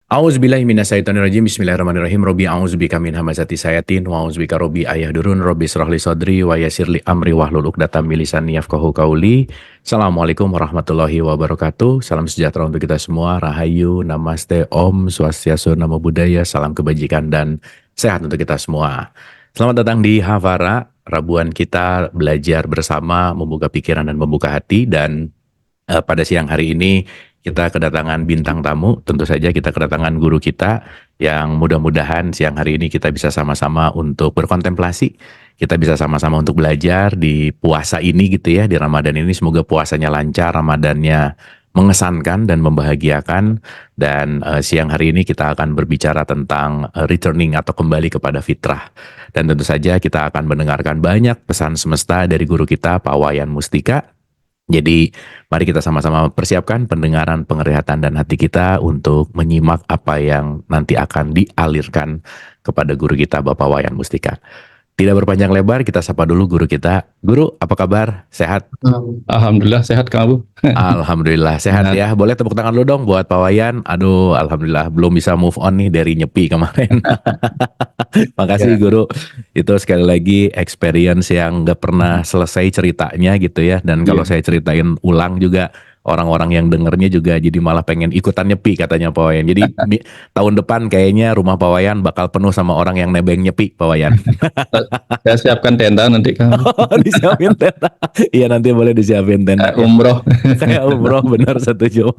A'udzubillahi minasyaitonirrajim. Bismillahirrahmanirrahim. Robbi a'udzubika min hamazati sayatin wa a'udzubika robbi ayahdurun. Robbi israhli sodri wa yassirli amri wahlul 'uqdatam min lisani yafqahu qauli. Assalamualaikum warahmatullahi wabarakatuh. Salam sejahtera untuk kita semua. Rahayu, namaste, om, swastiastu, namo buddhaya, salam kebajikan dan sehat untuk kita semua. Selamat datang di Havara, Rabuan kita belajar bersama, membuka pikiran dan membuka hati. Dan pada siang hari ini kita kedatangan bintang tamu, tentu saja kita kedatangan guru kita yang mudah-mudahan siang hari ini kita bisa sama-sama untuk berkontemplasi, kita bisa sama-sama untuk belajar di puasa ini gitu ya, di Ramadan ini. Semoga puasanya lancar, Ramadannya mengesankan dan membahagiakan. Dan siang hari ini kita akan berbicara tentang returning atau kembali kepada fitrah. Dan tentu saja kita akan mendengarkan banyak pesan semesta dari guru kita, Pak Wayan Mustika. Jadi mari kita sama-sama persiapkan pendengaran, penglihatan, dan hati kita untuk menyimak apa yang nanti akan dialirkan kepada guru kita, Bapak Wayan Mustika. Tidak berpanjang lebar, kita sapa dulu guru kita. Guru, apa kabar? Sehat? Alhamdulillah sehat Kang Abu. Alhamdulillah sehat Sehat. ya. Boleh tepuk tangan dulu dong buat Pak Wayan. Aduh, alhamdulillah belum bisa move on nih dari nyepi kemarin. Makasih Ya, guru. Itu sekali lagi experience yang nggak pernah selesai ceritanya gitu ya. Dan kalau iya. saya ceritain ulang juga, orang-orang yang dengernya juga jadi malah pengen ikutan nyepi katanya Pak Wayan. Jadi tahun depan kayaknya rumah Pak Wayan bakal penuh sama orang yang nebeng nyepi, Pak Wayan. Saya siapkan tenda nanti Kang Abu. Oh, disiapin tenda. Iya, nanti boleh disiapin tenda ya. Umroh. Kayak umroh, benar, setuju.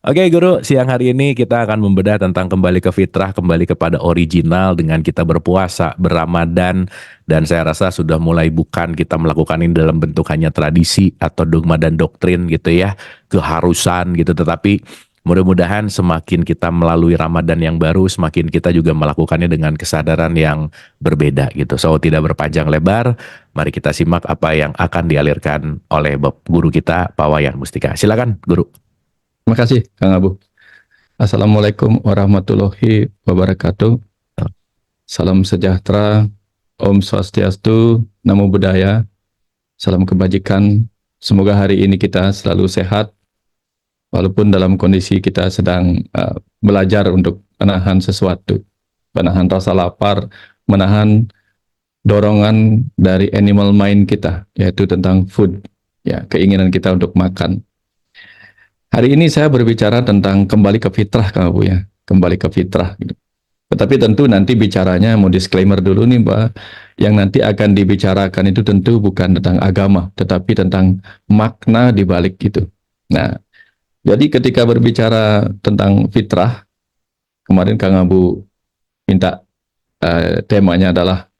Oke guru, siang hari ini kita akan membedah tentang kembali ke fitrah, kembali kepada original dengan kita berpuasa, berRamadan. Dan saya rasa sudah mulai bukan kita melakukan ini dalam bentuk hanya tradisi atau dogma dan doktrin gitu ya, keharusan gitu. Tetapi mudah-mudahan semakin kita melalui Ramadan yang baru, semakin kita juga melakukannya dengan kesadaran yang berbeda gitu. So tidak berpanjang lebar, mari kita simak apa yang akan dialirkan oleh guru kita, Pak Wayan Mustika. Silakan guru. Terima kasih Kang Abu. Assalamualaikum warahmatullahi wabarakatuh. Salam sejahtera, Om Swastiastu, Namo Buddhaya, salam kebajikan. Semoga hari ini kita selalu sehat, walaupun dalam kondisi kita sedang belajar untuk menahan sesuatu, menahan rasa lapar, menahan dorongan dari animal mind kita, yaitu tentang food, ya, keinginan kita untuk makan. Hari ini saya berbicara tentang kembali ke fitrah, Kang Abu, ya, kembali ke fitrah. Gitu. Tetapi tentu nanti bicaranya, mau disclaimer dulu nih, Mbak, yang nanti akan dibicarakan itu tentu bukan tentang agama, tetapi tentang makna di balik itu. Nah, jadi ketika berbicara tentang fitrah, kemarin Kang Abu minta temanya adalah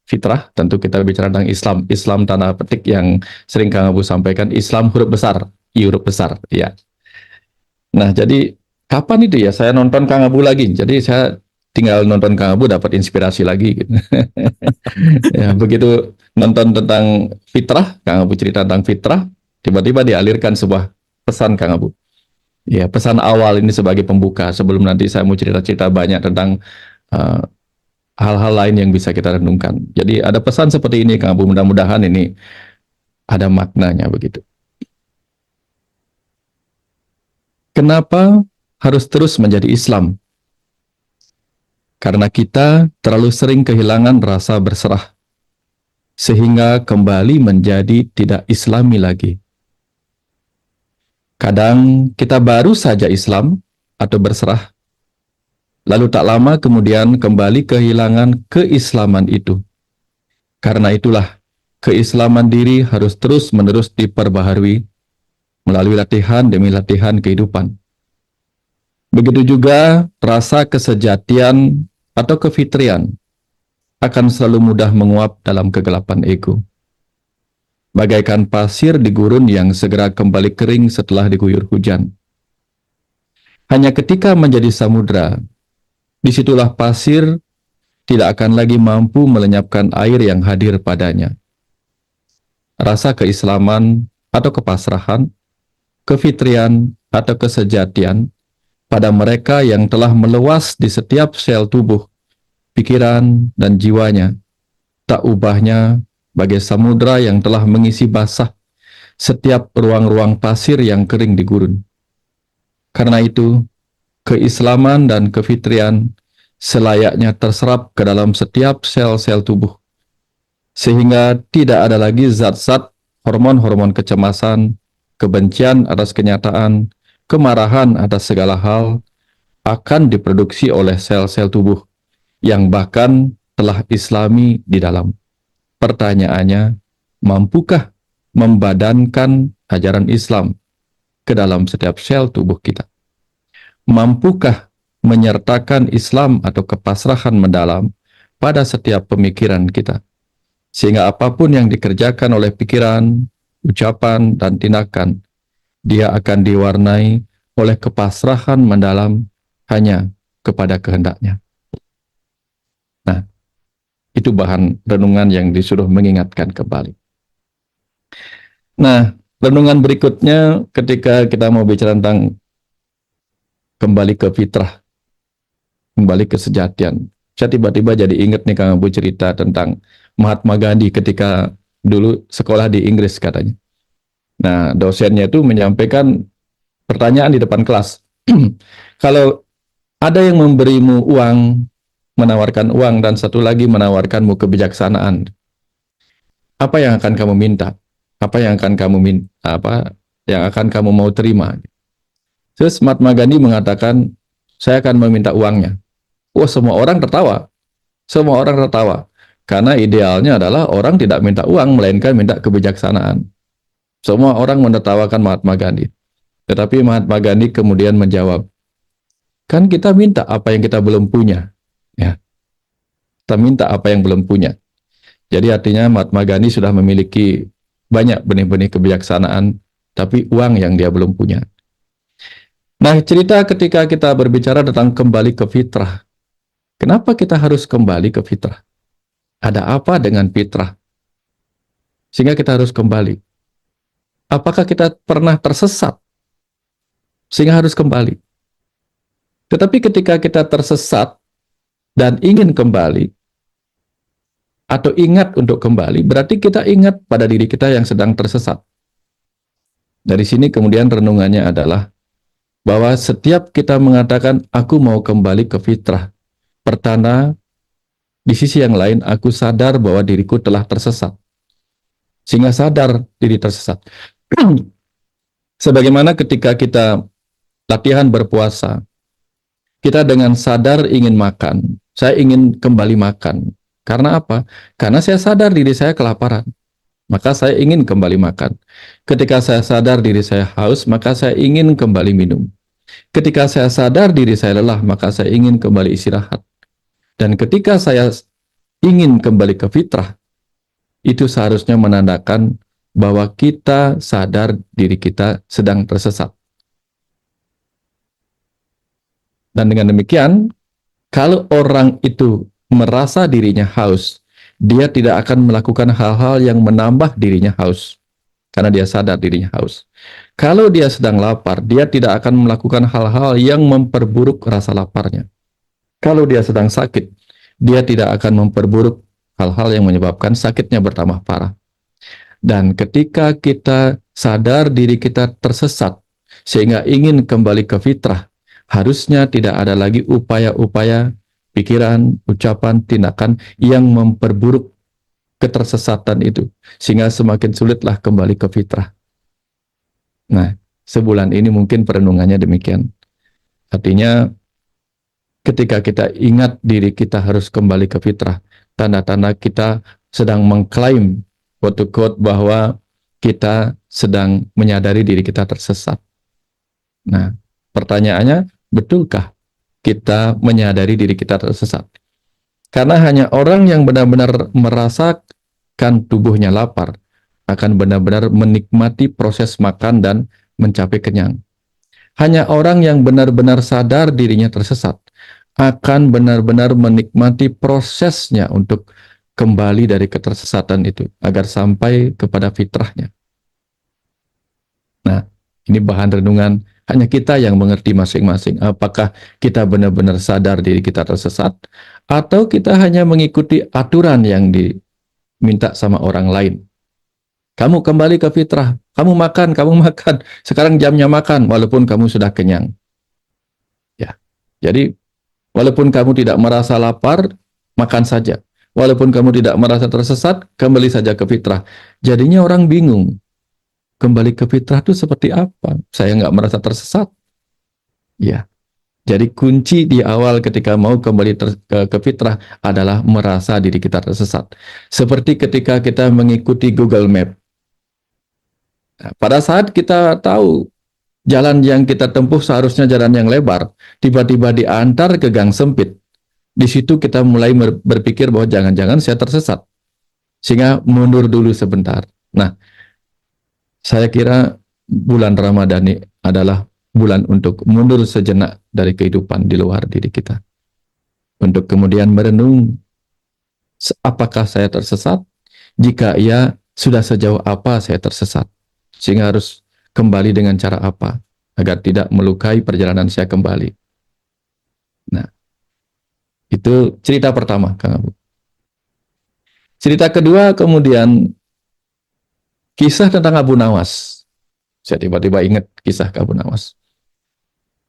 fitrah, tentu kita bicara tentang Islam. Islam tanda petik yang sering Kang Abu sampaikan, Islam huruf besar, I huruf besar, ya. Nah, jadi kapan itu ya saya nonton Kang Abu lagi? Jadi saya tinggal nonton Kang Abu dapat inspirasi lagi gitu. Ya, begitu nonton tentang fitrah, Kang Abu cerita tentang fitrah, tiba-tiba dialirkan sebuah pesan Kang Abu. Ya, pesan awal ini sebagai pembuka sebelum nanti saya mau cerita-cerita banyak tentang hal-hal lain yang bisa kita renungkan. Jadi ada pesan seperti ini Kang Abu, mudah-mudahan ini ada maknanya begitu. Kenapa harus terus menjadi Islam? Karena kita terlalu sering kehilangan rasa berserah, sehingga kembali menjadi tidak Islami lagi. Kadang kita baru saja Islam atau berserah, lalu tak lama kemudian kembali kehilangan keislaman itu. Karena itulah, keislaman diri harus terus-menerus diperbaharui melalui latihan demi latihan kehidupan. Begitu juga rasa kesejatian atau kefitrian akan selalu mudah menguap dalam kegelapan ego. Bagaikan pasir di gurun yang segera kembali kering setelah diguyur hujan. Hanya ketika menjadi samudra, disitulah pasir tidak akan lagi mampu melenyapkan air yang hadir padanya. Rasa keislaman atau kepasrahan, kefitrian atau kesejatian pada mereka yang telah meluas di setiap sel tubuh, pikiran, dan jiwanya, tak ubahnya bagai samudra yang telah mengisi basah setiap ruang-ruang pasir yang kering di gurun. Karena itu, keislaman dan kefitrian selayaknya terserap ke dalam setiap sel-sel tubuh, sehingga tidak ada lagi zat-zat hormon-hormon kecemasan, kebencian atas kenyataan, kemarahan atas segala hal akan diproduksi oleh sel-sel tubuh yang bahkan telah islami di dalam. Pertanyaannya, mampukah membadankan ajaran Islam ke dalam setiap sel tubuh kita? Mampukah menyertakan Islam atau kepasrahan mendalam pada setiap pemikiran kita? Sehingga apapun yang dikerjakan oleh pikiran, ucapan, dan tindakan, dia akan diwarnai oleh kepasrahan mendalam hanya kepada kehendaknya. Nah, itu bahan renungan yang disuruh mengingatkan kembali. Nah, renungan berikutnya ketika kita mau bicara tentang kembali ke fitrah, kembali ke sejatian. Saya tiba-tiba jadi ingat nih Kang Abu cerita tentang Mahatma Gandhi ketika dulu sekolah di Inggris katanya. Nah, dosennya itu menyampaikan pertanyaan di depan kelas. Kalau ada yang memberimu uang, menawarkan uang, dan satu lagi menawarkanmu kebijaksanaan, apa yang akan kamu minta? Apa yang akan kamu minta? Apa yang akan kamu mau terima? Terus Mahatma Gandhi mengatakan, saya akan meminta uangnya. Wah, semua orang tertawa. Semua orang tertawa. Karena idealnya adalah orang tidak minta uang, melainkan minta kebijaksanaan. Semua orang menertawakan Mahatma Gandhi. Tetapi Mahatma Gandhi kemudian menjawab, kan kita minta apa yang kita belum punya. Ya. Kita minta apa yang belum punya. Jadi artinya Mahatma Gandhi sudah memiliki banyak benih-benih kebijaksanaan, tapi uang yang dia belum punya. Nah, cerita ketika kita berbicara tentang kembali ke fitrah. Kenapa kita harus kembali ke fitrah? Ada apa dengan fitrah? Sehingga kita harus kembali. Apakah kita pernah tersesat? Sehingga harus kembali. Tetapi ketika kita tersesat dan ingin kembali, atau ingat untuk kembali, berarti kita ingat pada diri kita yang sedang tersesat. Dari sini kemudian renungannya adalah bahwa setiap kita mengatakan aku mau kembali ke fitrah, pertanda di sisi yang lain aku sadar bahwa diriku telah tersesat. Sehingga sadar diri tersesat. Sebagaimana ketika kita latihan berpuasa, kita dengan sadar ingin makan, saya ingin kembali makan. Karena apa? Karena saya sadar diri saya kelaparan, maka saya ingin kembali makan. Ketika saya sadar diri saya haus, maka saya ingin kembali minum. Ketika saya sadar diri saya lelah, maka saya ingin kembali istirahat. Dan ketika saya ingin kembali ke fitrah, itu seharusnya menandakan bahwa kita sadar diri kita sedang tersesat. Dan dengan demikian, kalau orang itu merasa dirinya haus, dia tidak akan melakukan hal-hal yang menambah dirinya haus, karena dia sadar dirinya haus. Kalau dia sedang lapar, dia tidak akan melakukan hal-hal yang memperburuk rasa laparnya. Kalau dia sedang sakit, dia tidak akan memperburuk hal-hal yang menyebabkan sakitnya bertambah parah. Dan ketika kita sadar diri kita tersesat, sehingga ingin kembali ke fitrah, harusnya tidak ada lagi upaya-upaya, pikiran, ucapan, tindakan yang memperburuk ketersesatan itu, sehingga semakin sulitlah kembali ke fitrah. Nah, sebulan ini mungkin perenungannya demikian. Artinya, ketika kita ingat diri kita harus kembali ke fitrah, tanda-tanda kita sedang mengklaim quote-unquote bahwa kita sedang menyadari diri kita tersesat. Nah, pertanyaannya, betulkah kita menyadari diri kita tersesat? Karena hanya orang yang benar-benar merasakan tubuhnya lapar akan benar-benar menikmati proses makan dan mencapai kenyang. Hanya orang yang benar-benar sadar dirinya tersesat akan benar-benar menikmati prosesnya untuk kembali dari ketersesatan itu agar sampai kepada fitrahnya. Nah, ini bahan renungan. Hanya kita yang mengerti masing-masing. Apakah kita benar-benar sadar diri kita tersesat, atau kita hanya mengikuti aturan yang diminta sama orang lain. Kamu kembali ke fitrah, kamu makan, sekarang jamnya makan, walaupun kamu sudah kenyang. Ya, Jadi walaupun kamu tidak merasa lapar, makan saja. Walaupun kamu tidak merasa tersesat, kembali saja ke fitrah. Jadinya orang bingung, kembali ke fitrah itu seperti apa? Saya nggak merasa tersesat. Ya, jadi kunci di awal ketika mau kembali ke fitrah adalah merasa diri kita tersesat. Seperti ketika kita mengikuti Google Map. Nah, pada saat kita tahu jalan yang kita tempuh seharusnya jalan yang lebar, tiba-tiba diantar ke gang sempit. Di situ kita mulai berpikir bahwa jangan-jangan saya tersesat. Sehingga mundur dulu sebentar. Nah, saya kira bulan Ramadan ini adalah bulan untuk mundur sejenak dari kehidupan di luar diri kita. Untuk kemudian merenung, apakah saya tersesat? Jika iya, sudah sejauh apa saya tersesat? Sehingga harus kembali dengan cara apa? Agar tidak melukai perjalanan saya kembali. Nah, itu cerita pertama, Kang Abu. Cerita kedua kemudian kisah tentang Abu Nawas. Saya tiba-tiba ingat kisah Abu Nawas.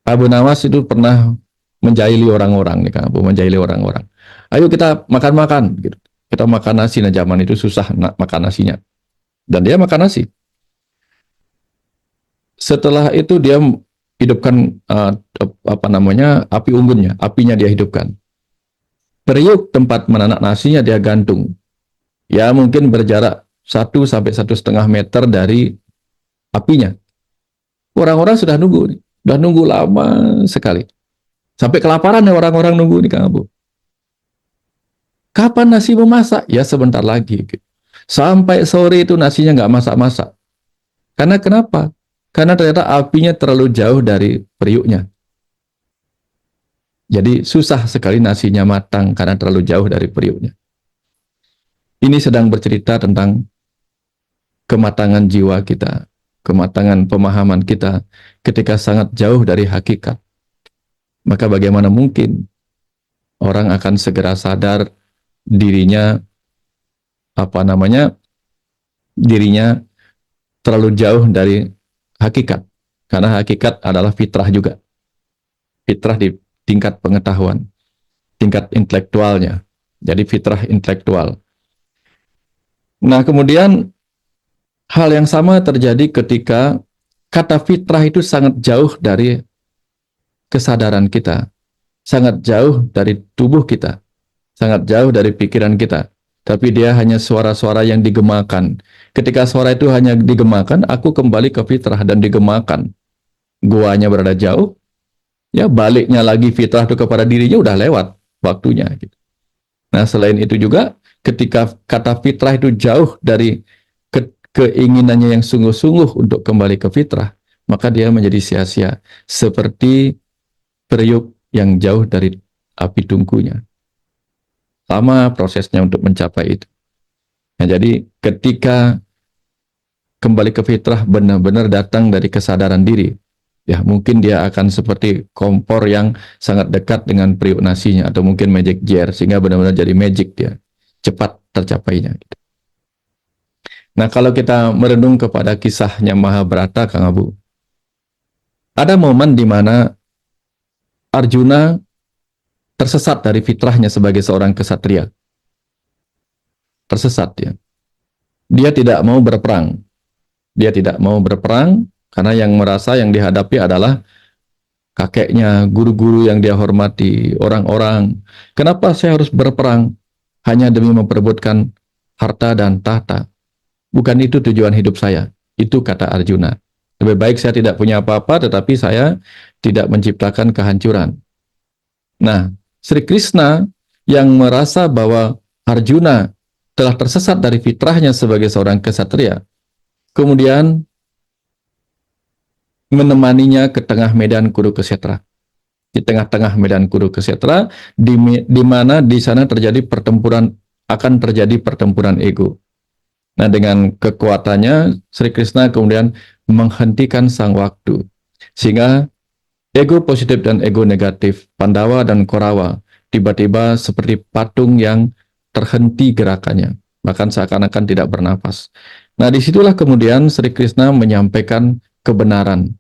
Abu Nawas itu pernah menjahili orang-orang nih Kang Abu, menjahili orang-orang. Ayo kita makan-makan gitu. Kita makan nasi, nah zaman itu susah makan nasinya. Dan dia makan nasi. Setelah itu dia hidupkan api unggunnya, apinya dia hidupkan. Periuk tempat menanak nasinya dia gantung. Ya mungkin berjarak 1 sampai 1,5 meter dari apinya. Orang-orang sudah nunggu nih. Sudah nunggu lama sekali. Sampai kelaparan ya orang-orang nunggu nih Kang Abu. Kapan nasi memasak? Ya sebentar lagi. Sampai sore itu nasinya nggak masak-masak. Karena kenapa? Karena ternyata apinya terlalu jauh dari periuknya. Jadi susah sekali nasinya matang karena terlalu jauh dari periuknya. Ini sedang bercerita tentang kematangan jiwa kita, kematangan pemahaman kita ketika sangat jauh dari hakikat. Maka bagaimana mungkin orang akan segera sadar dirinya dirinya terlalu jauh dari hakikat. Karena hakikat adalah fitrah juga. Fitrah di tingkat pengetahuan, tingkat intelektualnya. Jadi fitrah intelektual. Nah, kemudian hal yang sama terjadi ketika kata fitrah itu sangat jauh dari kesadaran kita, sangat jauh dari tubuh kita, sangat jauh dari pikiran kita. Tapi dia hanya suara-suara yang digemakan. Ketika suara itu hanya digemakan, aku kembali ke fitrah dan digemakan. Guanya berada jauh, ya baliknya lagi fitrah itu kepada dirinya udah lewat waktunya. Nah, selain itu juga ketika kata fitrah itu jauh dari keinginannya yang sungguh-sungguh untuk kembali ke fitrah, maka dia menjadi sia-sia. Seperti periuk yang jauh dari api tungkunya. Sama prosesnya untuk mencapai itu. Nah, jadi ketika kembali ke fitrah benar-benar datang dari kesadaran diri, ya mungkin dia akan seperti kompor yang sangat dekat dengan periuk nasinya, atau mungkin magic jar, sehingga benar-benar jadi magic dia. Cepat tercapainya. Nah, kalau kita merenung kepada kisahnya Mahabharata, Kang Abu, ada momen di mana Arjuna tersesat dari fitrahnya sebagai seorang kesatria. Tersesat ya. Dia tidak mau berperang. Dia tidak mau berperang karena yang merasa yang dihadapi adalah kakeknya, guru-guru yang dia hormati, orang-orang. Kenapa saya harus berperang? Hanya demi memperebutkan harta dan tahta. Bukan itu tujuan hidup saya. Itu kata Arjuna. Lebih baik saya tidak punya apa-apa, tetapi saya tidak menciptakan kehancuran. Nah, Sri Krishna yang merasa bahwa Arjuna telah tersesat dari fitrahnya sebagai seorang kesatria, kemudian menemaninya ke tengah medan Kurukshetra. Di tengah-tengah medan Kurukshetra, di mana di sana akan terjadi pertempuran ego. Nah, dengan kekuatannya, Sri Krishna kemudian menghentikan sang waktu. Sehingga ego positif dan ego negatif, Pandawa dan Korawa, tiba-tiba seperti patung yang terhenti gerakannya. Bahkan seakan-akan tidak bernapas. Nah, disitulah kemudian Sri Krishna menyampaikan kebenaran.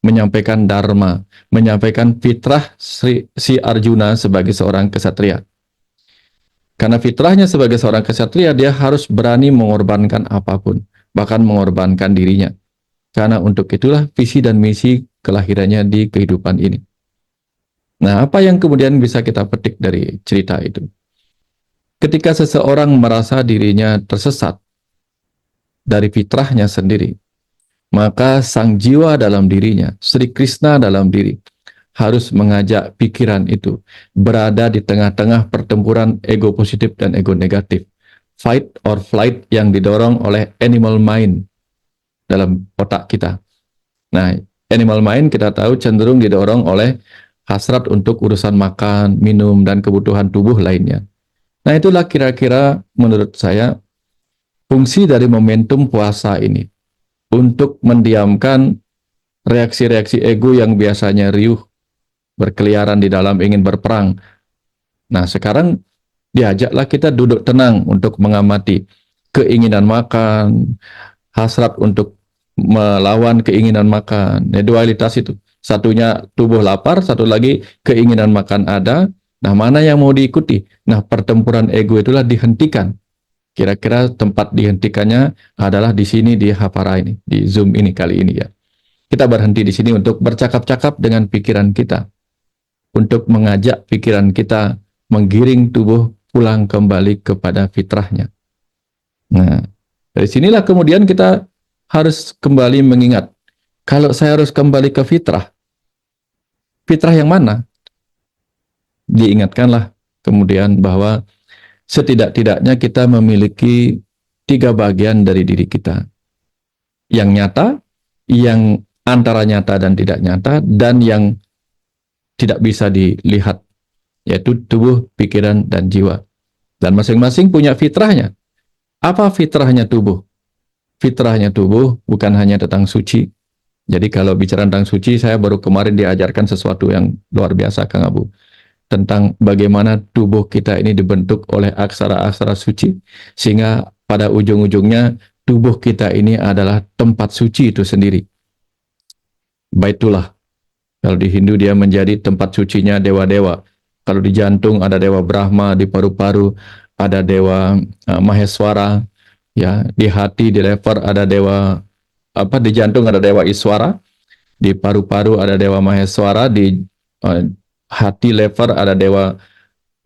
menyampaikan dharma, menyampaikan fitrah si Arjuna sebagai seorang kesatria. Karena fitrahnya sebagai seorang kesatria, dia harus berani mengorbankan apapun, bahkan mengorbankan dirinya. Karena untuk itulah visi dan misi kelahirannya di kehidupan ini. Nah, apa yang kemudian bisa kita petik dari cerita itu? Ketika seseorang merasa dirinya tersesat dari fitrahnya sendiri, maka sang jiwa dalam dirinya, Sri Krishna dalam diri, harus mengajak pikiran itu berada di tengah-tengah pertempuran ego positif dan ego negatif. Fight or flight yang didorong oleh animal mind dalam otak kita. Nah, animal mind kita tahu cenderung didorong oleh hasrat untuk urusan makan, minum, dan kebutuhan tubuh lainnya. Nah, itulah kira-kira menurut saya fungsi dari momentum puasa ini untuk mendiamkan reaksi-reaksi ego yang biasanya riuh berkeliaran di dalam ingin berperang. Nah, sekarang diajaklah kita duduk tenang untuk mengamati keinginan makan, hasrat untuk melawan keinginan makan. Dualitas itu. Satunya tubuh lapar, satu lagi keinginan makan ada. Nah, mana yang mau diikuti? Nah, pertempuran ego itulah dihentikan. Kira-kira tempat dihentikannya adalah di sini, di Hapara ini, di Zoom ini kali ini ya. Kita berhenti di sini untuk bercakap-cakap dengan pikiran kita, untuk mengajak pikiran kita menggiring tubuh pulang kembali kepada fitrahnya. Nah, dari sinilah kemudian kita harus kembali mengingat, kalau saya harus kembali ke fitrah, fitrah yang mana? Diingatkanlah kemudian bahwa setidak-tidaknya kita memiliki 3 bagian dari diri kita. Yang nyata, yang antara nyata dan tidak nyata, dan yang tidak bisa dilihat, yaitu tubuh, pikiran, dan jiwa. Dan masing-masing punya fitrahnya. Apa fitrahnya tubuh? Fitrahnya tubuh bukan hanya tentang suci. Jadi kalau bicara tentang suci, saya baru kemarin diajarkan sesuatu yang luar biasa, Kang Abu. Tentang bagaimana tubuh kita ini dibentuk oleh aksara-aksara suci, sehingga pada ujung-ujungnya tubuh kita ini adalah tempat suci itu sendiri. Baitullah. Kalau di Hindu dia menjadi tempat sucinya dewa-dewa. Kalau di jantung ada dewa Brahma, di paru-paru ada dewa Maheswara, ya, di hati, di lever ada dewa di jantung ada dewa Iswara, di paru-paru ada dewa Maheswara, di hati lever ada dewa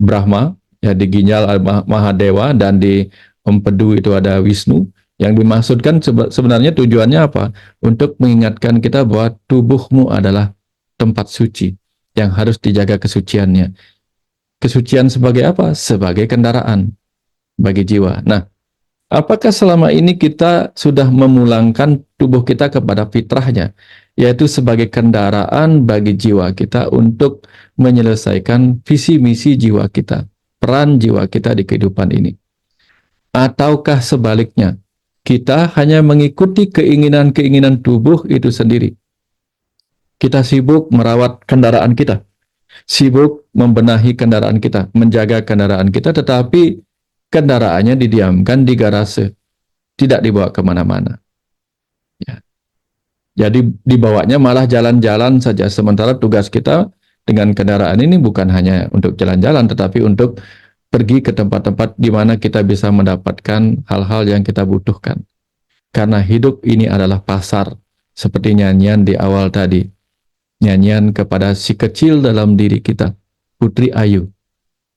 Brahma, ya, di ginjal ada Mahadewa, dan di empedu itu ada Wisnu. Yang dimaksudkan sebenarnya tujuannya apa? Untuk mengingatkan kita bahwa tubuhmu adalah tempat suci yang harus dijaga kesuciannya. Kesucian sebagai apa? Sebagai kendaraan bagi jiwa. Nah, apakah selama ini kita sudah memulangkan tubuh kita kepada fitrahnya, yaitu sebagai kendaraan bagi jiwa kita untuk menyelesaikan visi misi jiwa kita, peran jiwa kita di kehidupan ini? Ataukah sebaliknya, kita hanya mengikuti keinginan-keinginan tubuh itu sendiri? Kita sibuk merawat kendaraan kita, sibuk membenahi kendaraan kita, menjaga kendaraan kita, tetapi kendaraannya didiamkan di garase, tidak dibawa kemana-mana. Ya. Jadi dibawanya malah jalan-jalan saja, sementara tugas kita dengan kendaraan ini bukan hanya untuk jalan-jalan, tetapi untuk pergi ke tempat-tempat di mana kita bisa mendapatkan hal-hal yang kita butuhkan. Karena hidup ini adalah pasar, seperti nyanyian di awal tadi, nyanyian kepada si kecil dalam diri kita, Putri Ayu,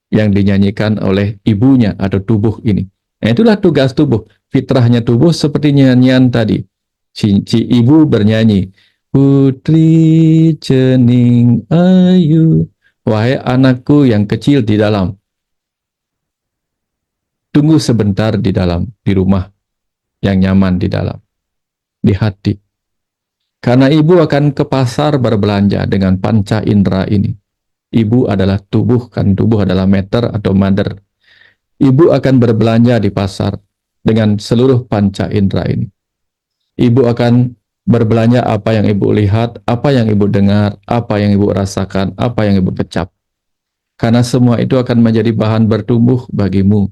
yang dinyanyikan oleh ibunya atau tubuh ini. Nah, itulah tugas tubuh, fitrahnya tubuh seperti nyanyian tadi. Si ibu bernyanyi, Putri cening ayu, wahai anakku yang kecil di dalam, tunggu sebentar di dalam, di rumah yang nyaman di dalam, di hati. Karena ibu akan ke pasar berbelanja dengan panca indera ini. Ibu adalah tubuh, kan tubuh adalah meter atau mother. Ibu akan berbelanja di pasar dengan seluruh panca indera ini. Ibu akan berbelanja apa yang ibu lihat, apa yang ibu dengar, apa yang ibu rasakan, apa yang ibu kecap. Karena semua itu akan menjadi bahan bertumbuh bagimu.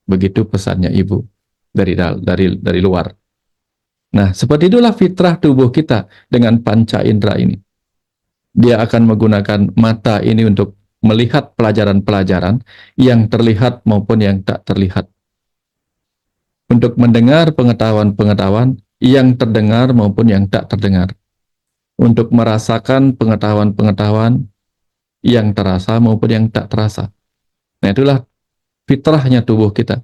Begitu pesannya ibu dari luar. Nah, seperti itulah fitrah tubuh kita dengan panca indera ini. Dia akan menggunakan mata ini untuk melihat pelajaran-pelajaran yang terlihat maupun yang tak terlihat. Untuk mendengar pengetahuan-pengetahuan yang terdengar maupun yang tak terdengar. Untuk merasakan pengetahuan-pengetahuan yang terasa maupun yang tak terasa. Nah, itulah fitrahnya tubuh kita.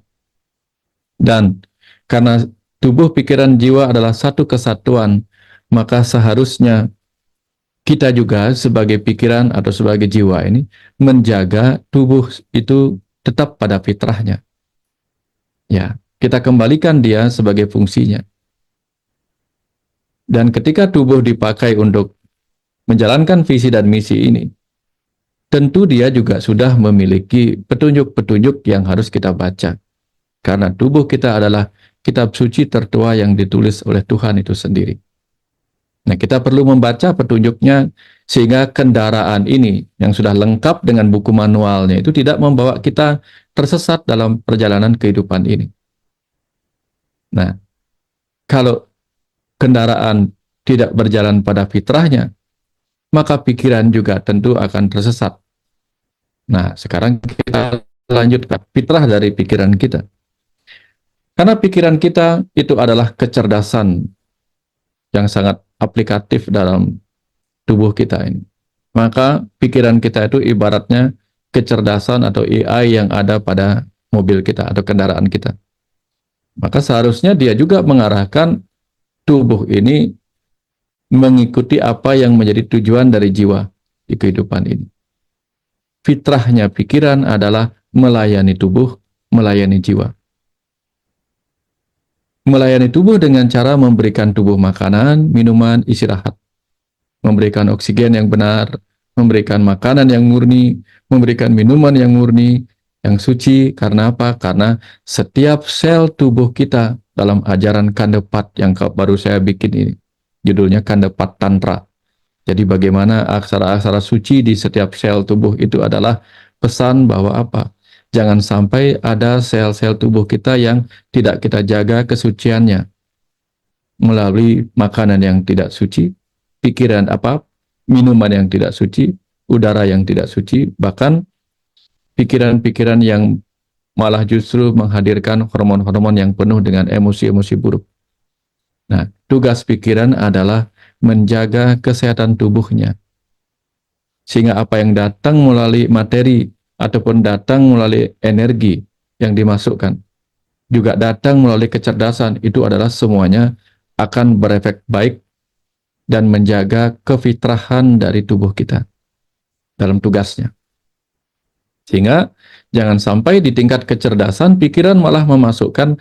Dan karena tubuh, pikiran, jiwa adalah satu kesatuan, maka seharusnya kita juga sebagai pikiran atau sebagai jiwa ini menjaga tubuh itu tetap pada fitrahnya. Ya, kita kembalikan dia sebagai fungsinya. Dan ketika tubuh dipakai untuk menjalankan visi dan misi ini, tentu dia juga sudah memiliki petunjuk-petunjuk yang harus kita baca. Karena tubuh kita adalah kitab suci tertua yang ditulis oleh Tuhan itu sendiri. Nah, kita perlu membaca petunjuknya sehingga kendaraan ini yang sudah lengkap dengan buku manualnya itu tidak membawa kita tersesat dalam perjalanan kehidupan ini. Nah, kalau kendaraan tidak berjalan pada fitrahnya, maka pikiran juga tentu akan tersesat. Nah, sekarang kita lanjutkan fitrah dari pikiran kita. Karena pikiran kita itu adalah kecerdasan yang sangat aplikatif dalam tubuh kita ini. Maka pikiran kita itu ibaratnya kecerdasan atau AI yang ada pada mobil kita atau kendaraan kita. Maka seharusnya dia juga mengarahkan tubuh ini mengikuti apa yang menjadi tujuan dari jiwa di kehidupan ini. Fitrahnya pikiran adalah melayani tubuh, melayani jiwa. Melayani tubuh dengan cara memberikan tubuh makanan, minuman, istirahat. Memberikan oksigen yang benar, memberikan makanan yang murni, memberikan minuman yang murni, yang suci. Karena apa? Karena setiap sel tubuh kita dalam ajaran Kandepat yang baru saya bikin ini, judulnya Kandepat Tantra. Jadi bagaimana aksara-aksara suci di setiap sel tubuh itu adalah pesan bahwa apa? Jangan sampai ada sel-sel tubuh kita yang tidak kita jaga kesuciannya melalui makanan yang tidak suci, pikiran apa, minuman yang tidak suci, udara yang tidak suci, bahkan pikiran-pikiran yang malah justru menghadirkan hormon-hormon yang penuh dengan emosi-emosi buruk. Nah, tugas pikiran adalah menjaga kesehatan tubuhnya. Sehingga apa yang datang melalui materi ataupun datang melalui energi yang dimasukkan, juga datang melalui kecerdasan, itu adalah semuanya akan berefek baik dan menjaga kefitrahan dari tubuh kita dalam tugasnya. Sehingga jangan sampai di tingkat kecerdasan, pikiran malah memasukkan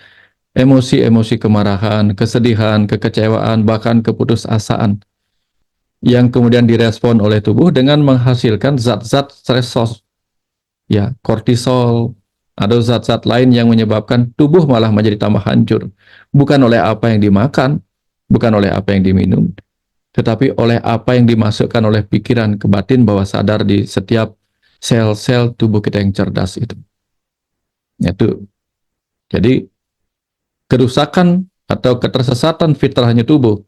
emosi-emosi kemarahan, kesedihan, kekecewaan, bahkan keputusasaan yang kemudian direspon oleh tubuh dengan menghasilkan zat-zat stresor, ya, kortisol, atau zat-zat lain yang menyebabkan tubuh malah menjadi tambah hancur. Bukan oleh apa yang dimakan, bukan oleh apa yang diminum, tetapi oleh apa yang dimasukkan oleh pikiran ke batin bawah sadar di setiap sel-sel tubuh kita yang cerdas itu. Itu. Jadi, kerusakan atau ketersesatan fitrahnya tubuh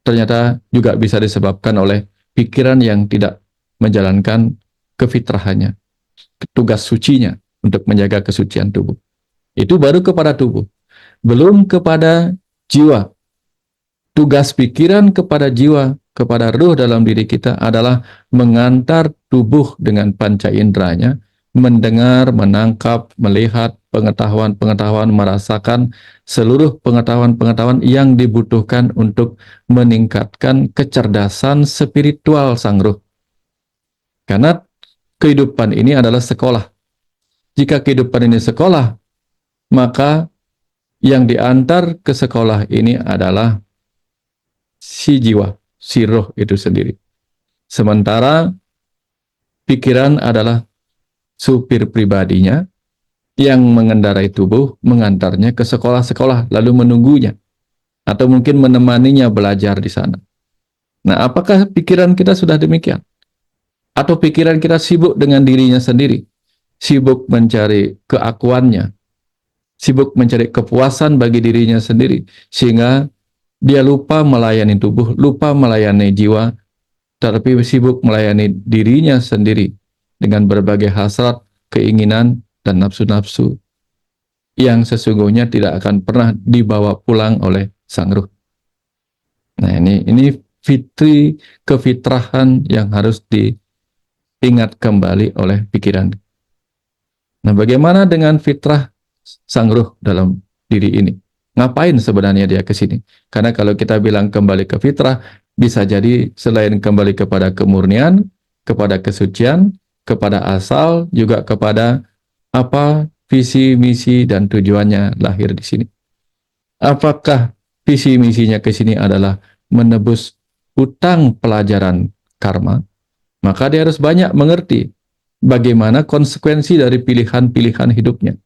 ternyata juga bisa disebabkan oleh pikiran yang tidak menjalankan kefitrahannya, tugas sucinya untuk menjaga kesucian tubuh. Itu baru kepada tubuh, belum kepada jiwa. Tugas pikiran kepada jiwa, kepada ruh dalam diri kita adalah mengantar tubuh dengan panca inderanya, mendengar, menangkap, melihat pengetahuan-pengetahuan, merasakan seluruh pengetahuan-pengetahuan yang dibutuhkan untuk meningkatkan kecerdasan spiritual sang ruh. Karena kehidupan ini adalah sekolah. Jika kehidupan ini sekolah, maka yang diantar ke sekolah ini adalah si jiwa, si roh itu sendiri. Sementara pikiran adalah supir pribadinya yang mengendarai tubuh, mengantarnya ke sekolah-sekolah, lalu menunggunya, atau mungkin menemaninya belajar di sana. Nah, apakah pikiran kita sudah demikian? Atau pikiran kita sibuk dengan dirinya sendiri, sibuk mencari keakuannya, sibuk mencari kepuasan bagi dirinya sendiri, sehingga dia lupa melayani tubuh, lupa melayani jiwa, tapi sibuk melayani dirinya sendiri dengan berbagai hasrat, keinginan, dan nafsu-nafsu yang sesungguhnya tidak akan pernah dibawa pulang oleh sang ruh. Nah, ini kefitrahan yang harus diingat kembali oleh pikiran. Nah, bagaimana dengan fitrah sang ruh dalam diri ini? Ngapain sebenarnya dia ke sini? Karena kalau kita bilang kembali ke fitrah, bisa jadi selain kembali kepada kemurnian, kepada kesucian, kepada asal, juga kepada apa visi, misi, dan tujuannya lahir di sini. Apakah visi misinya ke sini adalah menebus utang pelajaran karma? Maka dia harus banyak mengerti bagaimana konsekuensi dari pilihan-pilihan hidupnya.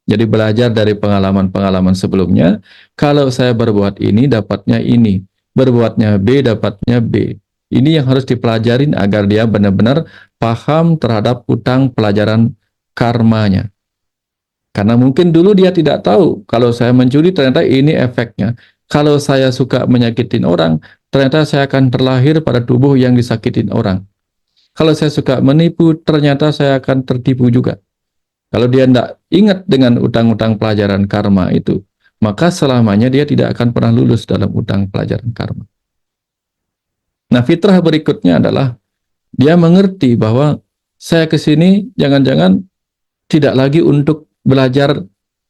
Jadi belajar dari pengalaman-pengalaman sebelumnya, kalau saya berbuat ini, dapatnya ini. Berbuatnya B, dapatnya B. Ini yang harus dipelajarin agar dia benar-benar paham terhadap utang pelajaran karmanya. Karena mungkin dulu dia tidak tahu, kalau saya mencuri ternyata ini efeknya. Kalau saya suka menyakitin orang, ternyata saya akan terlahir pada tubuh yang disakitin orang. Kalau saya suka menipu, ternyata saya akan tertipu juga. Kalau dia tidak ingat dengan utang-utang pelajaran karma itu, maka selamanya dia tidak akan pernah lulus dalam utang pelajaran karma. Nah, fitrah berikutnya adalah dia mengerti bahwa saya ke sini jangan-jangan tidak lagi untuk belajar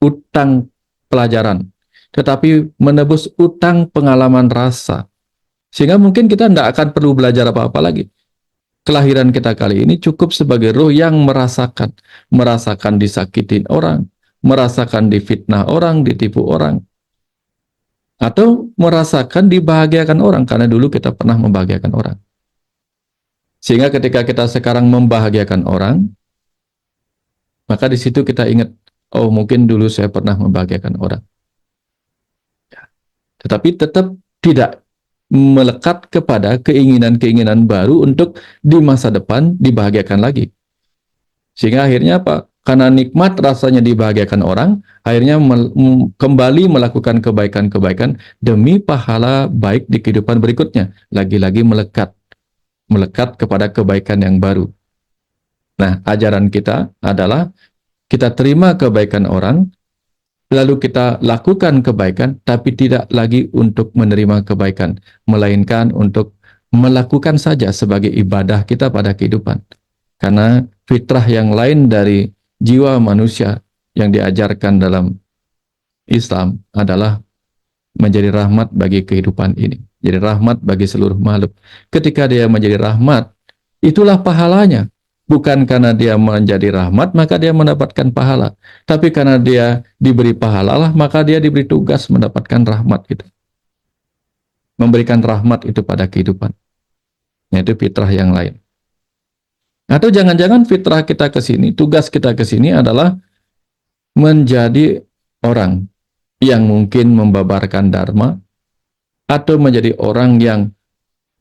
utang pelajaran, tetapi menebus utang pengalaman rasa. Sehingga mungkin kita tidak akan perlu belajar apa-apa lagi. Kelahiran kita kali ini cukup sebagai roh yang merasakan disakitin orang, merasakan difitnah orang, ditipu orang, atau merasakan dibahagiakan orang, karena dulu kita pernah membahagiakan orang. Sehingga ketika kita sekarang membahagiakan orang, maka di situ kita ingat, oh mungkin dulu saya pernah membahagiakan orang. Tetapi tetap tidak melekat kepada keinginan-keinginan baru untuk di masa depan dibahagiakan lagi. Sehingga akhirnya apa? Karena nikmat rasanya dibahagiakan orang, akhirnya kembali melakukan kebaikan-kebaikan demi pahala baik di kehidupan berikutnya. Lagi-lagi melekat kepada kebaikan yang baru. Nah, ajaran kita adalah kita terima kebaikan orang, lalu kita lakukan kebaikan, tapi tidak lagi untuk menerima kebaikan, melainkan untuk melakukan saja sebagai ibadah kita pada kehidupan. Karena fitrah yang lain dari jiwa manusia yang diajarkan dalam Islam adalah menjadi rahmat bagi kehidupan ini. Jadi rahmat bagi seluruh makhluk. Ketika dia menjadi rahmat, itulah pahalanya. Bukan karena dia menjadi rahmat, maka dia mendapatkan pahala. Tapi karena dia diberi pahala lah, maka dia diberi tugas mendapatkan rahmat itu. Memberikan rahmat itu pada kehidupan. Yaitu fitrah yang lain. Atau jangan-jangan fitrah kita ke sini, tugas kita ke sini adalah menjadi orang yang mungkin membabarkan dharma, atau menjadi orang yang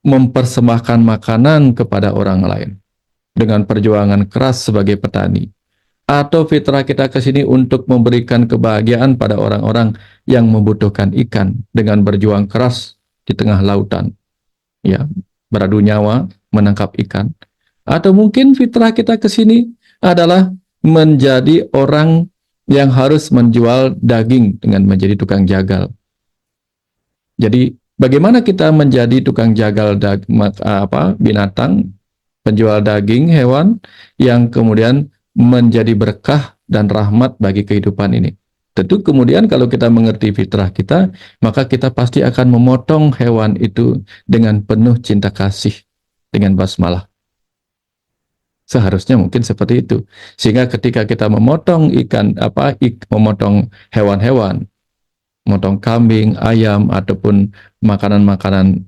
mempersembahkan makanan kepada orang lain dengan perjuangan keras sebagai petani, atau fitrah kita ke sini untuk memberikan kebahagiaan pada orang-orang yang membutuhkan ikan dengan berjuang keras di tengah lautan, ya, beradu nyawa menangkap ikan. Atau mungkin fitrah kita ke sini adalah menjadi orang yang harus menjual daging dengan menjadi tukang jagal. Jadi bagaimana kita menjadi tukang jagal binatang, penjual daging hewan yang kemudian menjadi berkah dan rahmat bagi kehidupan ini. Tentu kemudian kalau kita mengerti fitrah kita, maka kita pasti akan memotong hewan itu dengan penuh cinta kasih, dengan basmalah. Seharusnya mungkin seperti itu. Sehingga ketika kita memotong memotong hewan-hewan, memotong kambing, ayam, ataupun makanan-makanan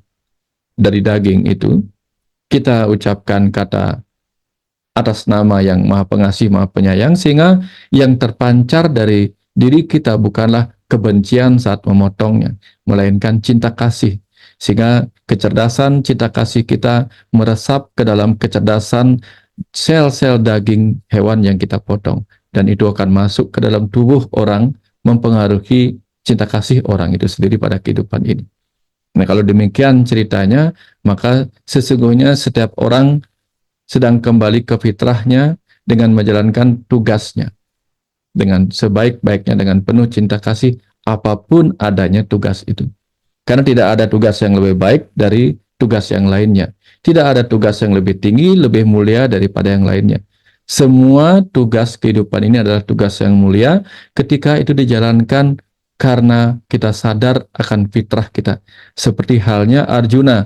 dari daging itu, kita ucapkan kata atas nama yang Maha Pengasih, Maha Penyayang, sehingga yang terpancar dari diri kita bukanlah kebencian saat memotongnya, melainkan cinta kasih. Sehingga kecerdasan cinta kasih kita meresap ke dalam kecerdasan sel-sel daging hewan yang kita potong. Dan itu akan masuk ke dalam tubuh orang, mempengaruhi cinta kasih orang itu sendiri pada kehidupan ini. Nah, kalau demikian ceritanya, maka sesungguhnya setiap orang sedang kembali ke fitrahnya dengan menjalankan tugasnya dengan sebaik-baiknya, dengan penuh cinta kasih, apapun adanya tugas itu. Karena tidak ada tugas yang lebih baik dari tugas yang lainnya. Tidak ada tugas yang lebih tinggi, lebih mulia daripada yang lainnya. Semua tugas kehidupan ini adalah tugas yang mulia ketika itu dijalankan karena kita sadar akan fitrah kita. Seperti halnya Arjuna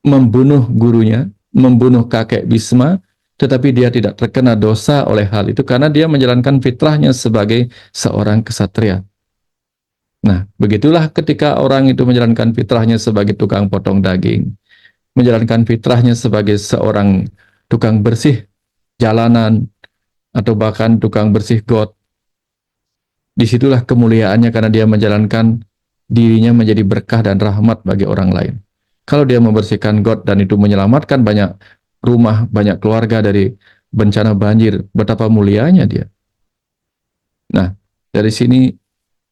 membunuh gurunya, membunuh kakek Bisma, tetapi dia tidak terkena dosa oleh hal itu karena dia menjalankan fitrahnya sebagai seorang kesatria. Nah, begitulah ketika orang itu menjalankan fitrahnya sebagai tukang potong daging, menjalankan fitrahnya sebagai seorang tukang bersih jalanan, atau bahkan tukang bersih got. Disitulah kemuliaannya karena dia menjalankan dirinya menjadi berkah dan rahmat bagi orang lain. Kalau dia membersihkan got dan itu menyelamatkan banyak rumah, banyak keluarga dari bencana banjir, betapa mulianya dia. Nah, dari sini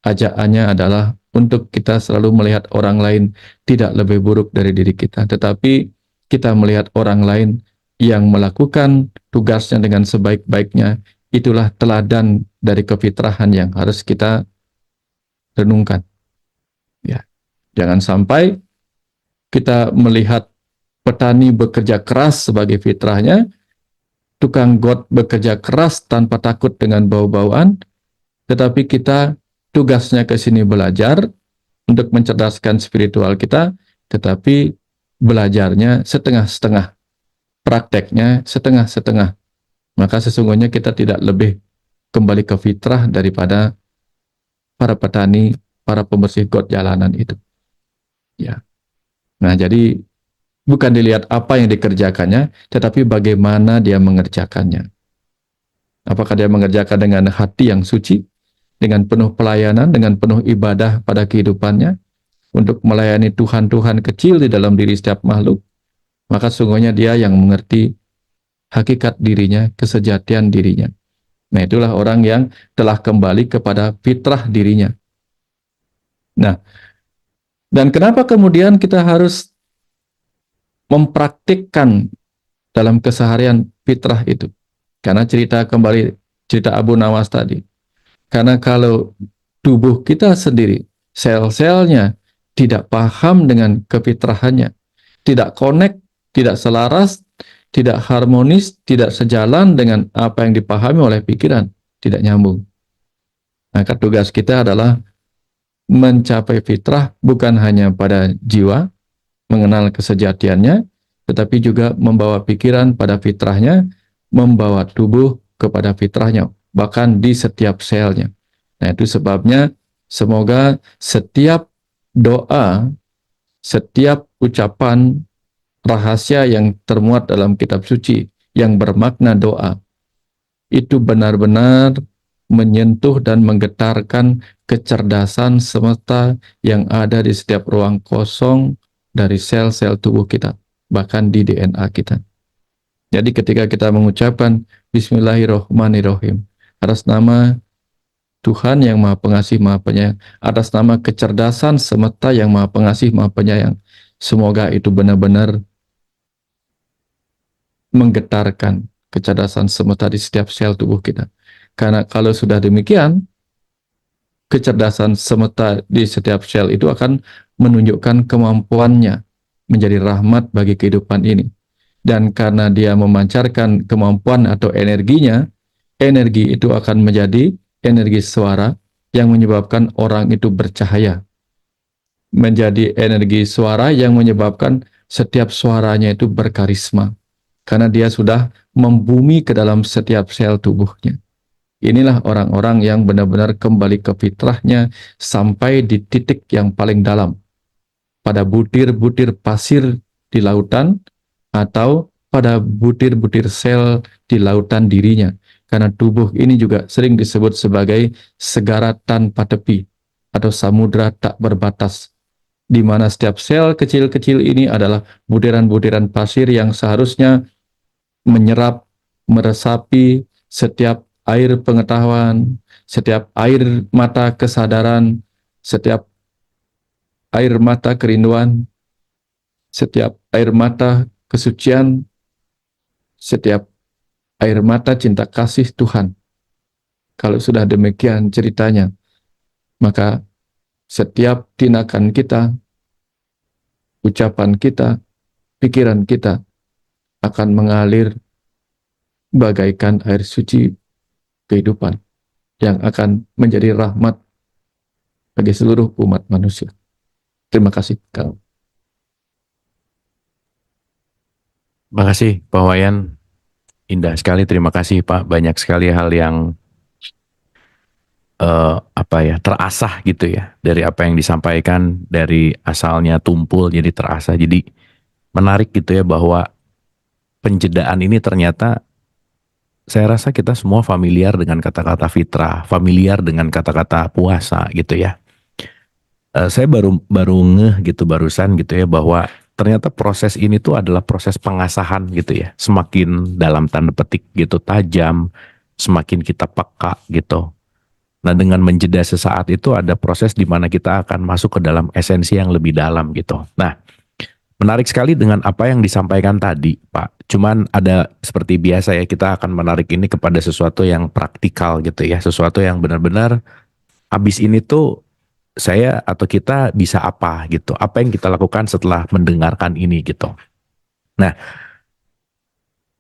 ajakannya adalah untuk kita selalu melihat orang lain tidak lebih buruk dari diri kita, tetapi kita melihat orang lain yang melakukan tugasnya dengan sebaik-baiknya, itulah teladan dari kefitrahan yang harus kita renungkan. Ya, jangan sampai kita melihat petani bekerja keras sebagai fitrahnya, tukang got bekerja keras tanpa takut dengan bau-bauan, tetapi kita tugasnya ke sini belajar untuk mencerdaskan spiritual kita, tetapi belajarnya setengah-setengah, prakteknya setengah-setengah. Maka sesungguhnya kita tidak lebih kembali ke fitrah daripada para petani, para pembersih got jalanan itu. Ya. Nah, jadi bukan dilihat apa yang dikerjakannya, tetapi bagaimana dia mengerjakannya. Apakah dia mengerjakan dengan hati yang suci, dengan penuh pelayanan, dengan penuh ibadah pada kehidupannya, untuk melayani Tuhan-Tuhan kecil di dalam diri setiap makhluk, maka sungguhnya dia yang mengerti hakikat dirinya, kesejatian dirinya. Nah, itulah orang yang telah kembali kepada fitrah dirinya. Nah, dan kenapa kemudian kita harus mempraktikkan dalam keseharian fitrah itu? Karena cerita Abu Nawas tadi. Karena kalau tubuh kita sendiri, sel-selnya tidak paham dengan kefitrahannya, tidak connect, tidak selaras, tidak harmonis, tidak sejalan dengan apa yang dipahami oleh pikiran, tidak nyambung. Maka tugas kita adalah mencapai fitrah bukan hanya pada jiwa, mengenal kesejatiannya, tetapi juga membawa pikiran pada fitrahnya, membawa tubuh kepada fitrahnya, bahkan di setiap selnya. Nah, itu sebabnya semoga setiap doa, setiap ucapan rahasia yang termuat dalam kitab suci yang bermakna doa itu benar-benar menyentuh dan menggetarkan kecerdasan semesta yang ada di setiap ruang kosong dari sel-sel tubuh kita, bahkan di DNA kita. Jadi ketika kita mengucapkan Bismillahirrohmanirrohim atas nama Tuhan yang Maha Pengasih Maha Penyayang, atas nama kecerdasan semesta yang Maha Pengasih Maha Penyayang, semoga itu benar-benar menggetarkan kecerdasan semesta di setiap sel tubuh kita. Karena kalau sudah demikian, kecerdasan semesta di setiap sel itu akan menunjukkan kemampuannya menjadi rahmat bagi kehidupan ini. Dan karena dia memancarkan kemampuan atau energinya, energi itu akan menjadi energi suara yang menyebabkan orang itu bercahaya. Menjadi energi suara yang menyebabkan setiap suaranya itu berkarisma. Karena dia sudah membumi ke dalam setiap sel tubuhnya. Inilah orang-orang yang benar-benar kembali ke fitrahnya sampai di titik yang paling dalam. Pada butir-butir pasir di lautan atau pada butir-butir sel di lautan dirinya. Karena tubuh ini juga sering disebut sebagai segara tanpa tepi atau samudra tak berbatas. Di mana setiap sel kecil-kecil ini adalah butiran-butiran pasir yang seharusnya menyerap, meresapi setiap air pengetahuan, setiap air mata kesadaran, setiap air mata kerinduan, setiap air mata kesucian, setiap air mata cinta kasih Tuhan. Kalau sudah demikian ceritanya, maka setiap tindakan kita, ucapan kita, pikiran kita akan mengalir bagaikan air suci kehidupan yang akan menjadi rahmat bagi seluruh umat manusia. Terima kasih, Kang. Terima kasih Pak Wayan. Indah sekali, terima kasih Pak. Banyak sekali hal yang terasah gitu ya dari apa yang disampaikan, dari asalnya tumpul jadi terasa, jadi menarik gitu ya bahwa penjedaan ini ternyata saya rasa kita semua familiar dengan kata-kata fitrah, familiar dengan kata-kata puasa gitu ya. Saya baru baru ngeh gitu barusan gitu ya bahwa ternyata proses ini tuh adalah proses pengasahan gitu ya, semakin dalam tanda petik gitu tajam, semakin kita peka gitu. Nah, dengan menjeda sesaat itu ada proses di mana kita akan masuk ke dalam esensi yang lebih dalam gitu. Nah, menarik sekali dengan apa yang disampaikan tadi, Pak. Cuman ada seperti biasa ya, kita akan menarik ini kepada sesuatu yang praktikal gitu ya. Sesuatu yang benar-benar habis ini tuh saya atau kita bisa apa gitu. Apa yang kita lakukan setelah mendengarkan ini gitu. Nah,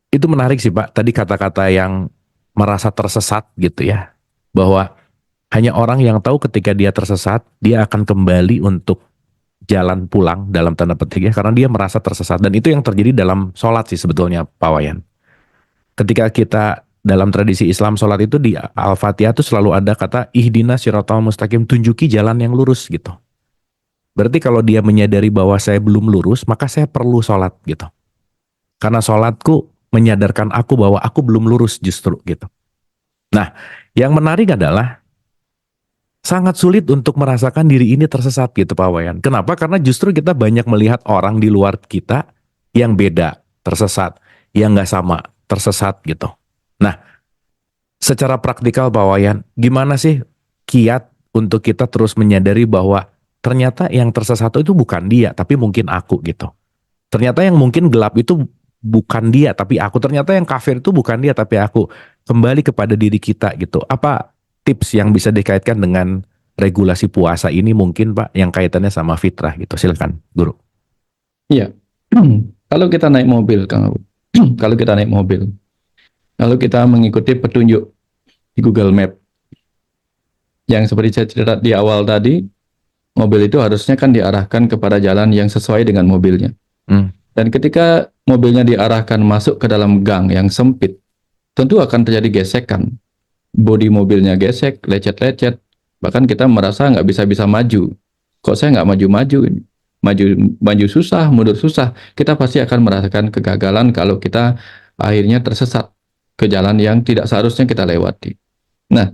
itu menarik sih Pak. Tadi kata-kata yang merasa tersesat gitu ya. Bahwa hanya orang yang tahu ketika dia tersesat, dia akan kembali untuk jalan pulang dalam tanda petik ya, karena dia merasa tersesat. Dan itu yang terjadi dalam sholat sih sebetulnya Pak Wayan. Ketika kita dalam tradisi Islam sholat itu di Al-Fatihah itu selalu ada kata ihdinas siratal mustaqim, tunjuki jalan yang lurus gitu. Berarti kalau dia menyadari bahwa saya belum lurus, maka saya perlu sholat gitu. Karena sholatku menyadarkan aku bahwa aku belum lurus justru gitu. Nah, yang menarik adalah sangat sulit untuk merasakan diri ini tersesat gitu Pak Wayan. Kenapa? Karena justru kita banyak melihat orang di luar kita yang beda, tersesat, yang nggak sama, tersesat gitu. Nah, secara praktikal Pak Wayan, gimana sih kiat untuk kita terus menyadari bahwa ternyata yang tersesat itu bukan dia, tapi mungkin aku gitu. Ternyata yang mungkin gelap itu bukan dia, tapi aku. Ternyata yang kafir itu bukan dia, tapi aku. Kembali kepada diri kita gitu. Apa tips yang bisa dikaitkan dengan regulasi puasa ini mungkin Pak yang kaitannya sama fitrah gitu. Silakan Guru. Iya. Kalau kita naik mobil, Kang Abu. Kalau kita naik mobil, lalu kita mengikuti petunjuk di Google Map. Yang seperti saya cerita di awal tadi, mobil itu harusnya kan diarahkan kepada jalan yang sesuai dengan mobilnya. Dan ketika mobilnya diarahkan masuk ke dalam gang yang sempit, tentu akan terjadi gesekan. Bodi mobilnya gesek, lecet-lecet, bahkan kita merasa nggak bisa maju. Kok saya nggak maju-maju? Maju susah, mundur susah. Kita pasti akan merasakan kegagalan kalau kita akhirnya tersesat ke jalan yang tidak seharusnya kita lewati. Nah,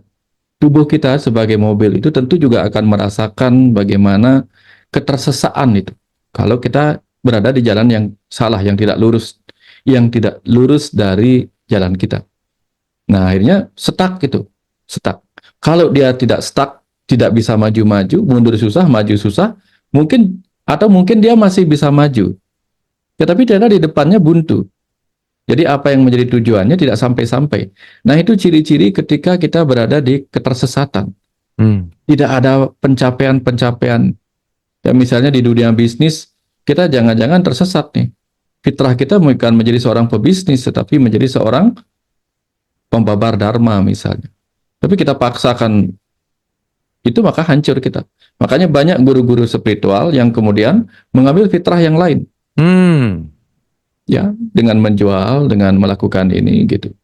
tubuh kita sebagai mobil itu tentu juga akan merasakan bagaimana ketersesaan itu. Kalau kita berada di jalan yang salah, yang tidak lurus dari jalan kita. Nah, akhirnya stuck gitu, stuck. Kalau dia tidak stuck, tidak bisa maju-maju, mundur susah, maju susah, mungkin dia masih bisa maju. Ya, tapi ternyata di depannya buntu. Jadi apa yang menjadi tujuannya tidak sampai-sampai. Nah, itu ciri-ciri ketika kita berada di ketersesatan. Tidak ada pencapaian-pencapaian. Ya, misalnya di dunia bisnis, kita jangan-jangan tersesat nih. Fitrah kita bukan menjadi seorang pebisnis, tetapi menjadi seorang pembabar dharma misalnya. Tapi kita paksakan itu, maka hancur kita. Makanya banyak guru-guru spiritual yang kemudian mengambil fitrah yang lain. Ya, dengan menjual, dengan melakukan ini gitu.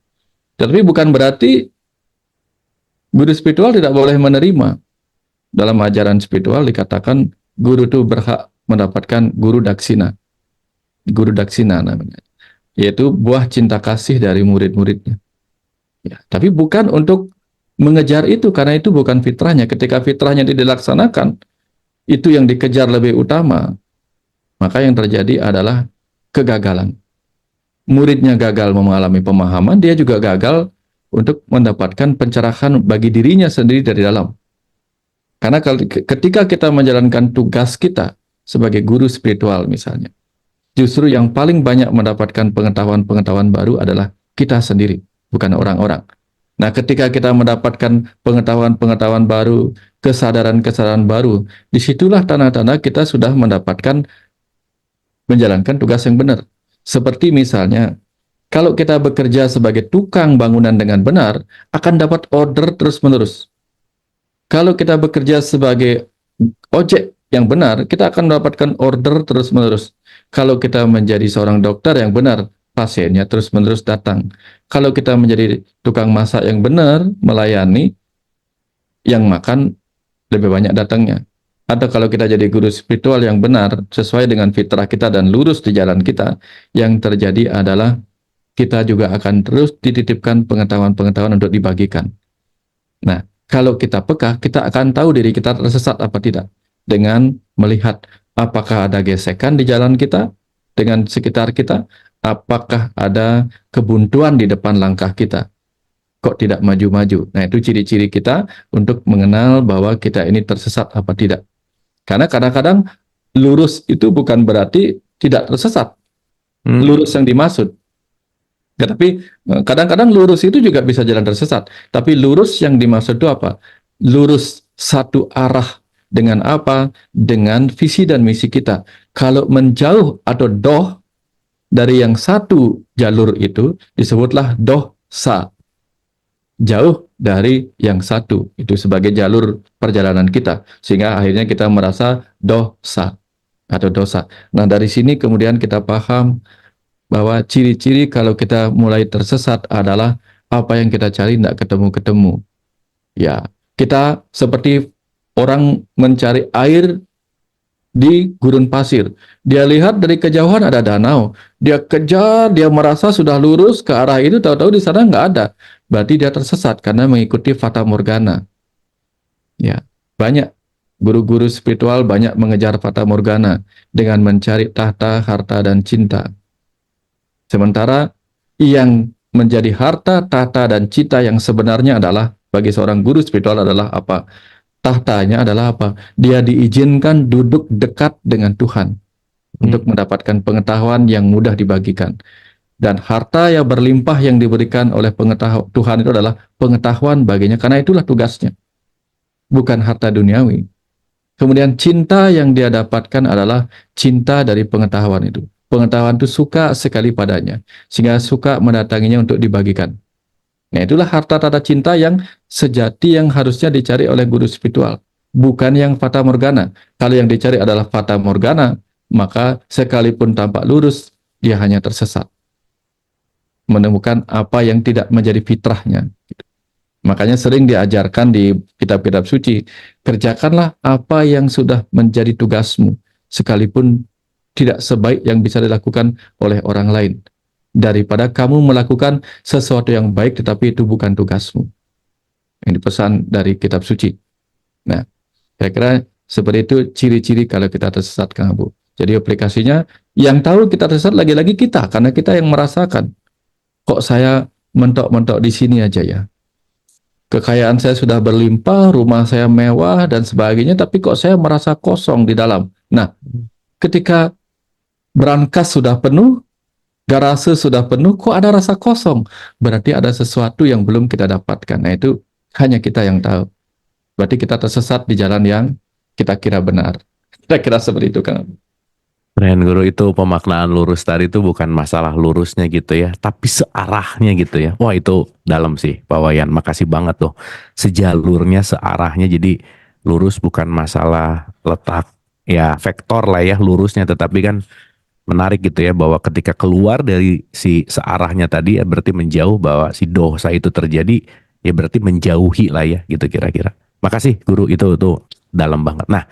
Tapi bukan berarti guru spiritual tidak boleh menerima. Dalam ajaran spiritual dikatakan guru itu berhak mendapatkan guru daksina. Guru daksina namanya. Yaitu buah cinta kasih dari murid-muridnya. Ya, tapi bukan untuk mengejar itu, karena itu bukan fitrahnya. Ketika fitrahnya tidak dilaksanakan, itu yang dikejar lebih utama, maka yang terjadi adalah kegagalan. Muridnya gagal mengalami pemahaman, dia juga gagal untuk mendapatkan pencerahan bagi dirinya sendiri dari dalam. Karena ketika kita menjalankan tugas kita sebagai guru spiritual misalnya, justru yang paling banyak mendapatkan pengetahuan-pengetahuan baru adalah kita sendiri, bukan orang-orang. Nah, ketika kita mendapatkan pengetahuan-pengetahuan baru, kesadaran-kesadaran baru, disitulah tanda-tanda kita sudah mendapatkan menjalankan tugas yang benar. Seperti misalnya, kalau kita bekerja sebagai tukang bangunan dengan benar, akan dapat order terus-menerus. Kalau kita bekerja sebagai ojek yang benar, kita akan mendapatkan order terus-menerus. Kalau kita menjadi seorang dokter yang benar, pasiennya terus-menerus datang. Kalau kita menjadi tukang masak yang benar, melayani, yang makan lebih banyak datangnya. Atau kalau kita jadi guru spiritual yang benar, sesuai dengan fitrah kita dan lurus di jalan kita, yang terjadi adalah kita juga akan terus dititipkan pengetahuan-pengetahuan untuk dibagikan. Nah, kalau kita peka, kita akan tahu diri kita tersesat apa tidak. Dengan melihat apakah ada gesekan di jalan kita, dengan sekitar kita, apakah ada kebuntuan di depan langkah kita. Kok tidak maju-maju? Nah, itu ciri-ciri kita untuk mengenal bahwa kita ini tersesat apa tidak. Karena kadang-kadang lurus itu bukan berarti tidak tersesat. Lurus yang dimaksud. Tetapi kadang-kadang lurus itu juga bisa jalan tersesat. Tapi lurus yang dimaksud itu apa? Lurus satu arah dengan apa? Dengan visi dan misi kita. Kalau menjauh atau doh dari yang satu jalur itu disebutlah dosa. Jauh dari yang satu itu sebagai jalur perjalanan kita. Sehingga akhirnya kita merasa dosa atau dosa. Nah, dari sini kemudian kita paham bahwa ciri-ciri kalau kita mulai tersesat adalah apa yang kita cari tidak ketemu-ketemu. Ya, kita seperti orang mencari air di gurun pasir. Dia lihat dari kejauhan ada danau. Dia kejar, dia merasa sudah lurus ke arah itu, tahu-tahu di sana nggak ada. Berarti dia tersesat karena mengikuti fata morgana. Ya, banyak guru-guru spiritual banyak mengejar fata morgana dengan mencari tahta, harta, dan cinta. Sementara yang menjadi harta, tahta, dan cita yang sebenarnya adalah bagi seorang guru spiritual adalah apa? Tahtanya adalah apa? Dia diizinkan duduk dekat dengan Tuhan untuk mendapatkan pengetahuan yang mudah dibagikan. Dan harta yang berlimpah yang diberikan oleh Tuhan itu adalah pengetahuan baginya, karena itulah tugasnya. Bukan harta duniawi. Kemudian cinta yang dia dapatkan adalah cinta dari pengetahuan itu. Pengetahuan itu suka sekali padanya, sehingga suka mendatanginya untuk dibagikan. Nah, itulah harta tata cinta yang sejati yang harusnya dicari oleh guru spiritual, bukan yang fata morgana. Kalau yang dicari adalah fata morgana, maka sekalipun tampak lurus, dia hanya tersesat. Menemukan apa yang tidak menjadi fitrahnya. Makanya sering diajarkan di kitab-kitab suci, kerjakanlah apa yang sudah menjadi tugasmu, sekalipun tidak sebaik yang bisa dilakukan oleh orang lain. Daripada kamu melakukan sesuatu yang baik tetapi itu bukan tugasmu. Yang dipesan dari kitab suci. Nah, saya kira seperti itu ciri-ciri kalau kita tersesat, Kang Abu. Jadi aplikasinya, yang tahu kita tersesat lagi-lagi kita, karena kita yang merasakan. Kok saya mentok-mentok di sini aja ya? Kekayaan saya sudah berlimpah, rumah saya mewah dan sebagainya, tapi kok saya merasa kosong di dalam. Nah, ketika brankas sudah penuh, garase sudah penuh, kok ada rasa kosong? Berarti ada sesuatu yang belum kita dapatkan. Nah, itu hanya kita yang tahu. Berarti kita tersesat di jalan yang kita kira benar. Kira-kira seperti itu, Kang. Keren Guru, itu pemaknaan lurus tadi itu bukan masalah lurusnya gitu ya, tapi searahnya gitu ya. Wah, itu dalam sih Pak Wayan, makasih banget tuh. Sejalurnya, searahnya, jadi lurus bukan masalah letak ya vektor lah ya lurusnya, tetapi kan menarik gitu ya bahwa ketika keluar dari si searahnya tadi ya berarti menjauh, bahwa si dosa itu terjadi ya berarti menjauhi lah ya gitu kira-kira. Makasih Guru, itu tuh dalam banget. Nah,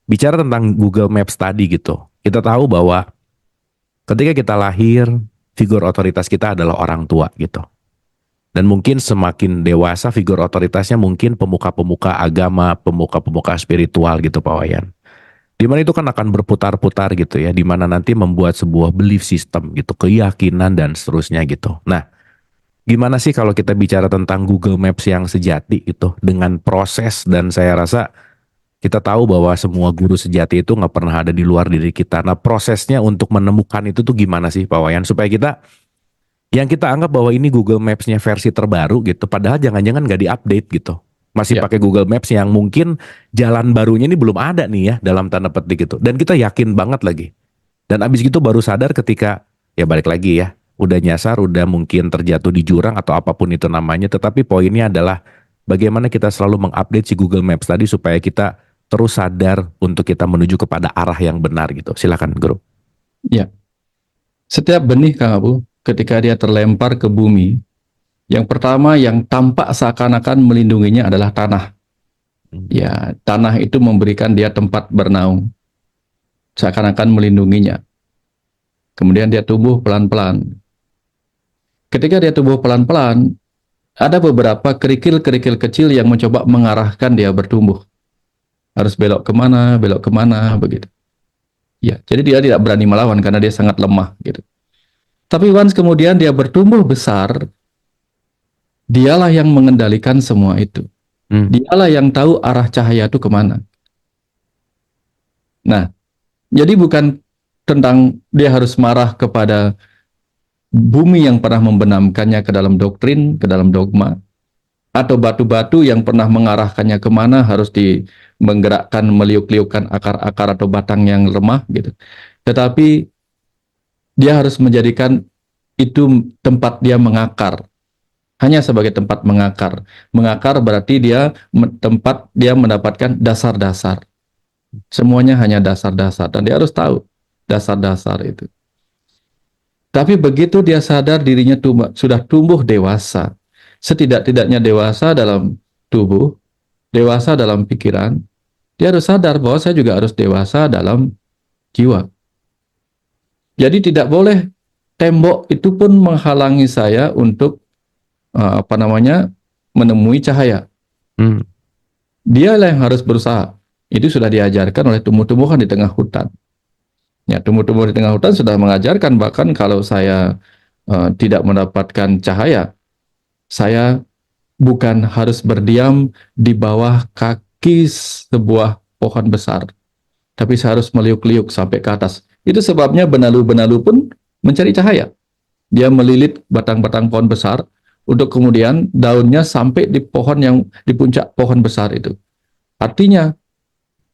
bicara tentang Google Maps tadi gitu, kita tahu bahwa ketika kita lahir, figur otoritas kita adalah orang tua gitu. Dan mungkin semakin dewasa figur otoritasnya mungkin pemuka-pemuka agama, pemuka-pemuka spiritual gitu Pak Wayan. Dimana itu kan akan berputar-putar gitu ya, dimana nanti membuat sebuah belief system gitu, keyakinan dan seterusnya gitu. Nah, gimana sih kalau kita bicara tentang Google Maps yang sejati gitu, dengan proses, dan saya rasa Kita tahu bahwa semua guru sejati itu nggak pernah ada di luar diri kita. Nah, prosesnya untuk menemukan itu tuh gimana sih Pak Wayan? Supaya kita, yang kita anggap bahwa ini Google Maps-nya versi terbaru gitu, padahal jangan-jangan nggak diupdate gitu. Masih Ya, pakai Google Maps yang mungkin jalan barunya ini belum ada nih ya dalam tanda petik gitu. Dan kita yakin banget lagi. Dan abis itu baru sadar ketika, ya balik lagi ya, udah nyasar, udah mungkin terjatuh di jurang atau apapun itu namanya. Tetapi poinnya adalah bagaimana kita selalu mengupdate si Google Maps tadi supaya kita terus sadar untuk kita menuju kepada arah yang benar gitu. Silakan Guru. ya. Setiap benih, Kang Abu, ketika dia terlempar ke bumi, yang pertama yang tampak seakan-akan melindunginya adalah tanah. Ya, tanah itu memberikan dia tempat bernaung, seakan-akan melindunginya. Kemudian dia tumbuh pelan-pelan. Ketika dia tumbuh pelan-pelan, ada beberapa kerikil-kerikil kecil yang mencoba mengarahkan dia bertumbuh. Harus belok kemana, begitu. Ya, jadi dia tidak berani melawan karena dia sangat lemah, gitu. Tapi once kemudian dia bertumbuh besar, dialah yang mengendalikan semua itu. Dialah yang tahu arah cahaya itu kemana. Nah, jadi bukan tentang dia harus marah kepada bumi yang pernah membenamkannya ke dalam doktrin, ke dalam dogma, atau batu-batu yang pernah mengarahkannya kemana harus menggerakkan, meliuk-liukkan akar-akar atau batang yang lemah gitu. Tetapi dia harus menjadikan itu tempat dia mengakar, hanya sebagai tempat mengakar. Mengakar berarti tempat dia mendapatkan dasar-dasar. Semuanya hanya dasar-dasar dan dia harus tahu dasar-dasar itu. Tapi begitu dia sadar dirinya sudah tumbuh dewasa, setidak-tidaknya dewasa dalam tubuh, dewasa dalam pikiran, dia harus sadar bahwa saya juga harus dewasa dalam jiwa. Jadi tidak boleh tembok itu pun menghalangi saya untuk menemui cahaya. Dialah yang harus berusaha. Itu sudah diajarkan oleh tumbuh-tumbuhan di tengah hutan. Ya, tumbuh-tumbuh di tengah hutan sudah mengajarkan bahkan kalau saya tidak mendapatkan cahaya, saya bukan harus berdiam di bawah kaki sebuah pohon besar, tapi saya harus meliuk-liuk sampai ke atas. Itu sebabnya benalu-benalu pun mencari cahaya. Dia melilit batang-batang pohon besar untuk kemudian daunnya sampai di pohon yang di puncak pohon besar itu. Artinya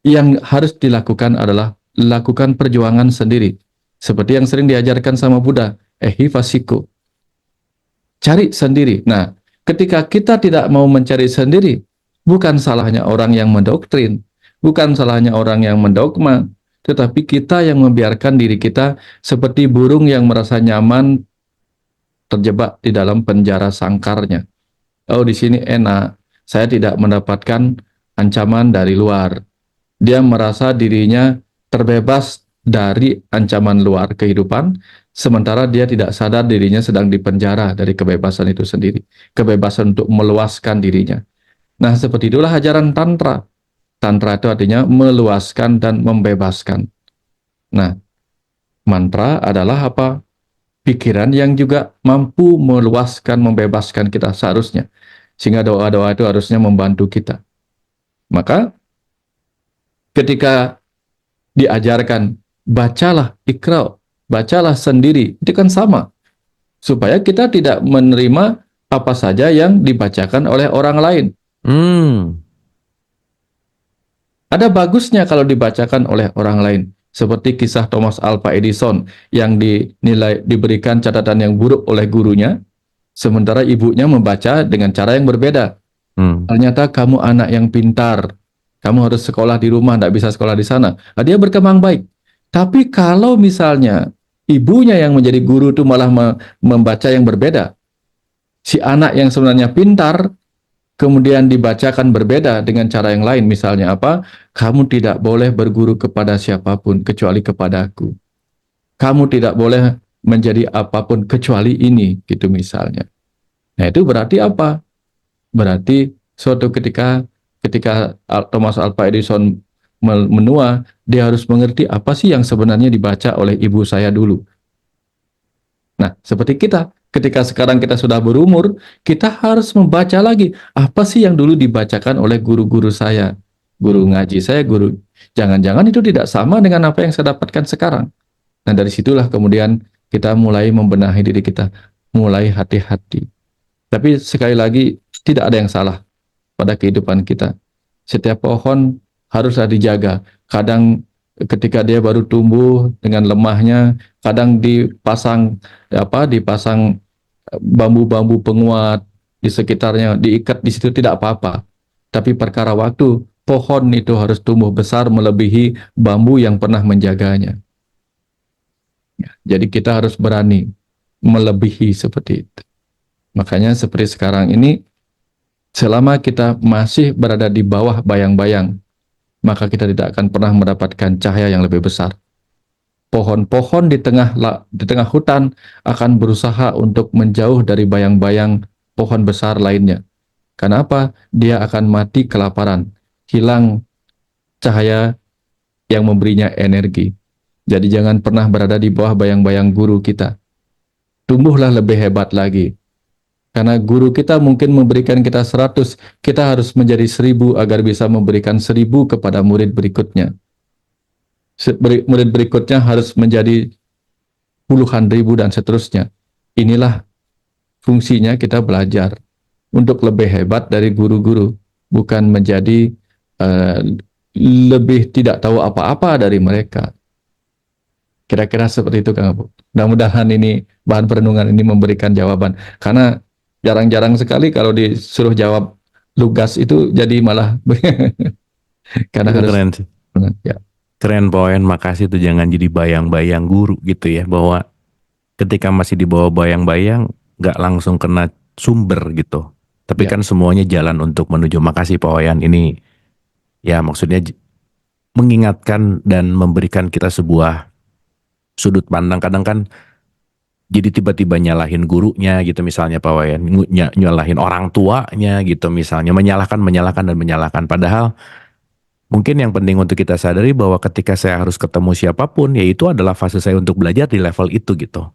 yang harus dilakukan adalah lakukan perjuangan sendiri. Seperti yang sering diajarkan sama Buddha, ehivasiko. Cari sendiri. Nah, ketika kita tidak mau mencari sendiri, bukan salahnya orang yang mendoktrin, bukan salahnya orang yang mendogma, tetapi kita yang membiarkan diri kita seperti burung yang merasa nyaman terjebak di dalam penjara sangkarnya. Oh, di sini enak, saya tidak mendapatkan ancaman dari luar. Dia merasa dirinya terbebas dari ancaman luar kehidupan, sementara dia tidak sadar dirinya sedang dipenjara dari kebebasan itu sendiri. Kebebasan untuk meluaskan dirinya. Nah, seperti itulah ajaran Tantra. Tantra itu artinya meluaskan dan membebaskan. Nah, mantra adalah apa? Pikiran yang juga mampu meluaskan, membebaskan kita seharusnya. Sehingga doa-doa itu harusnya membantu kita. Maka ketika diajarkan, bacalah ikra, bacalah sendiri, itu kan sama. Supaya kita tidak menerima apa saja yang dibacakan oleh orang lain. Ada bagusnya kalau dibacakan oleh orang lain. Seperti kisah Thomas Alva Edison yang diberikan catatan yang buruk oleh gurunya, sementara ibunya membaca dengan cara yang berbeda. Ternyata kamu anak yang pintar, kamu harus sekolah di rumah, tidak bisa sekolah di sana. Nah, dia berkembang baik. Tapi kalau misalnya ibunya yang menjadi guru itu malah membaca yang berbeda, si anak yang sebenarnya pintar kemudian dibacakan berbeda dengan cara yang lain. Misalnya apa? Kamu tidak boleh berguru kepada siapapun kecuali kepadaku. Kamu tidak boleh menjadi apapun kecuali ini, gitu misalnya. Nah, itu berarti apa? Berarti suatu ketika Thomas Alva Edison menua, dia harus mengerti apa sih yang sebenarnya dibaca oleh ibu saya dulu. Nah, seperti kita, ketika sekarang kita sudah berumur, kita harus membaca lagi apa sih yang dulu dibacakan oleh guru-guru saya. guru ngaji saya, guru jangan-jangan itu tidak sama dengan apa yang saya dapatkan sekarang. Nah, dari situlah kemudian kita mulai membenahi diri kita, mulai hati-hati. Tapi sekali lagi, tidak ada yang salah pada kehidupan kita. Setiap pohon haruslah dijaga. Kadang ketika dia baru tumbuh dengan lemahnya, kadang dipasang bambu-bambu penguat di sekitarnya, diikat di situ tidak apa-apa. Tapi perkara waktu, pohon itu harus tumbuh besar melebihi bambu yang pernah menjaganya. Jadi kita harus berani melebihi seperti itu. Makanya seperti sekarang ini, selama kita masih berada di bawah bayang-bayang, maka kita tidak akan pernah mendapatkan cahaya yang lebih besar. Pohon-pohon di tengah hutan akan berusaha untuk menjauh dari bayang-bayang pohon besar lainnya. Kenapa? Dia akan mati kelaparan, hilang cahaya yang memberinya energi. Jadi jangan pernah berada di bawah bayang-bayang guru kita. Tumbuhlah lebih hebat lagi. Karena guru kita mungkin memberikan kita 100, kita harus menjadi 1000 agar bisa memberikan 1000 kepada murid berikutnya. Murid berikutnya harus menjadi puluhan ribu dan seterusnya. Inilah fungsinya kita belajar untuk lebih hebat dari guru-guru, bukan menjadi lebih tidak tahu apa-apa dari mereka. Kira-kira seperti itu, Kang Abu. Mudah-mudahan ini bahan perenungan ini memberikan jawaban. Karena jarang-jarang sekali kalau disuruh jawab lugas itu jadi malah karena Itu harus keren sih. ya. Keren poin, makasih tuh, jangan jadi bayang-bayang guru gitu ya, bahwa ketika masih di bawah bayang-bayang nggak langsung kena sumber gitu. Tapi Ya. kan semuanya jalan untuk menuju. Makasih Pak Wayan, ini ya maksudnya mengingatkan dan memberikan kita sebuah sudut pandang. Kadang kan jadi tiba-tiba nyalahin gurunya gitu misalnya Pak Wayan, nyalahin orang tuanya gitu misalnya, menyalahkan. Padahal mungkin yang penting untuk kita sadari bahwa ketika saya harus ketemu siapapun, ya itu adalah fase saya untuk belajar di level itu gitu.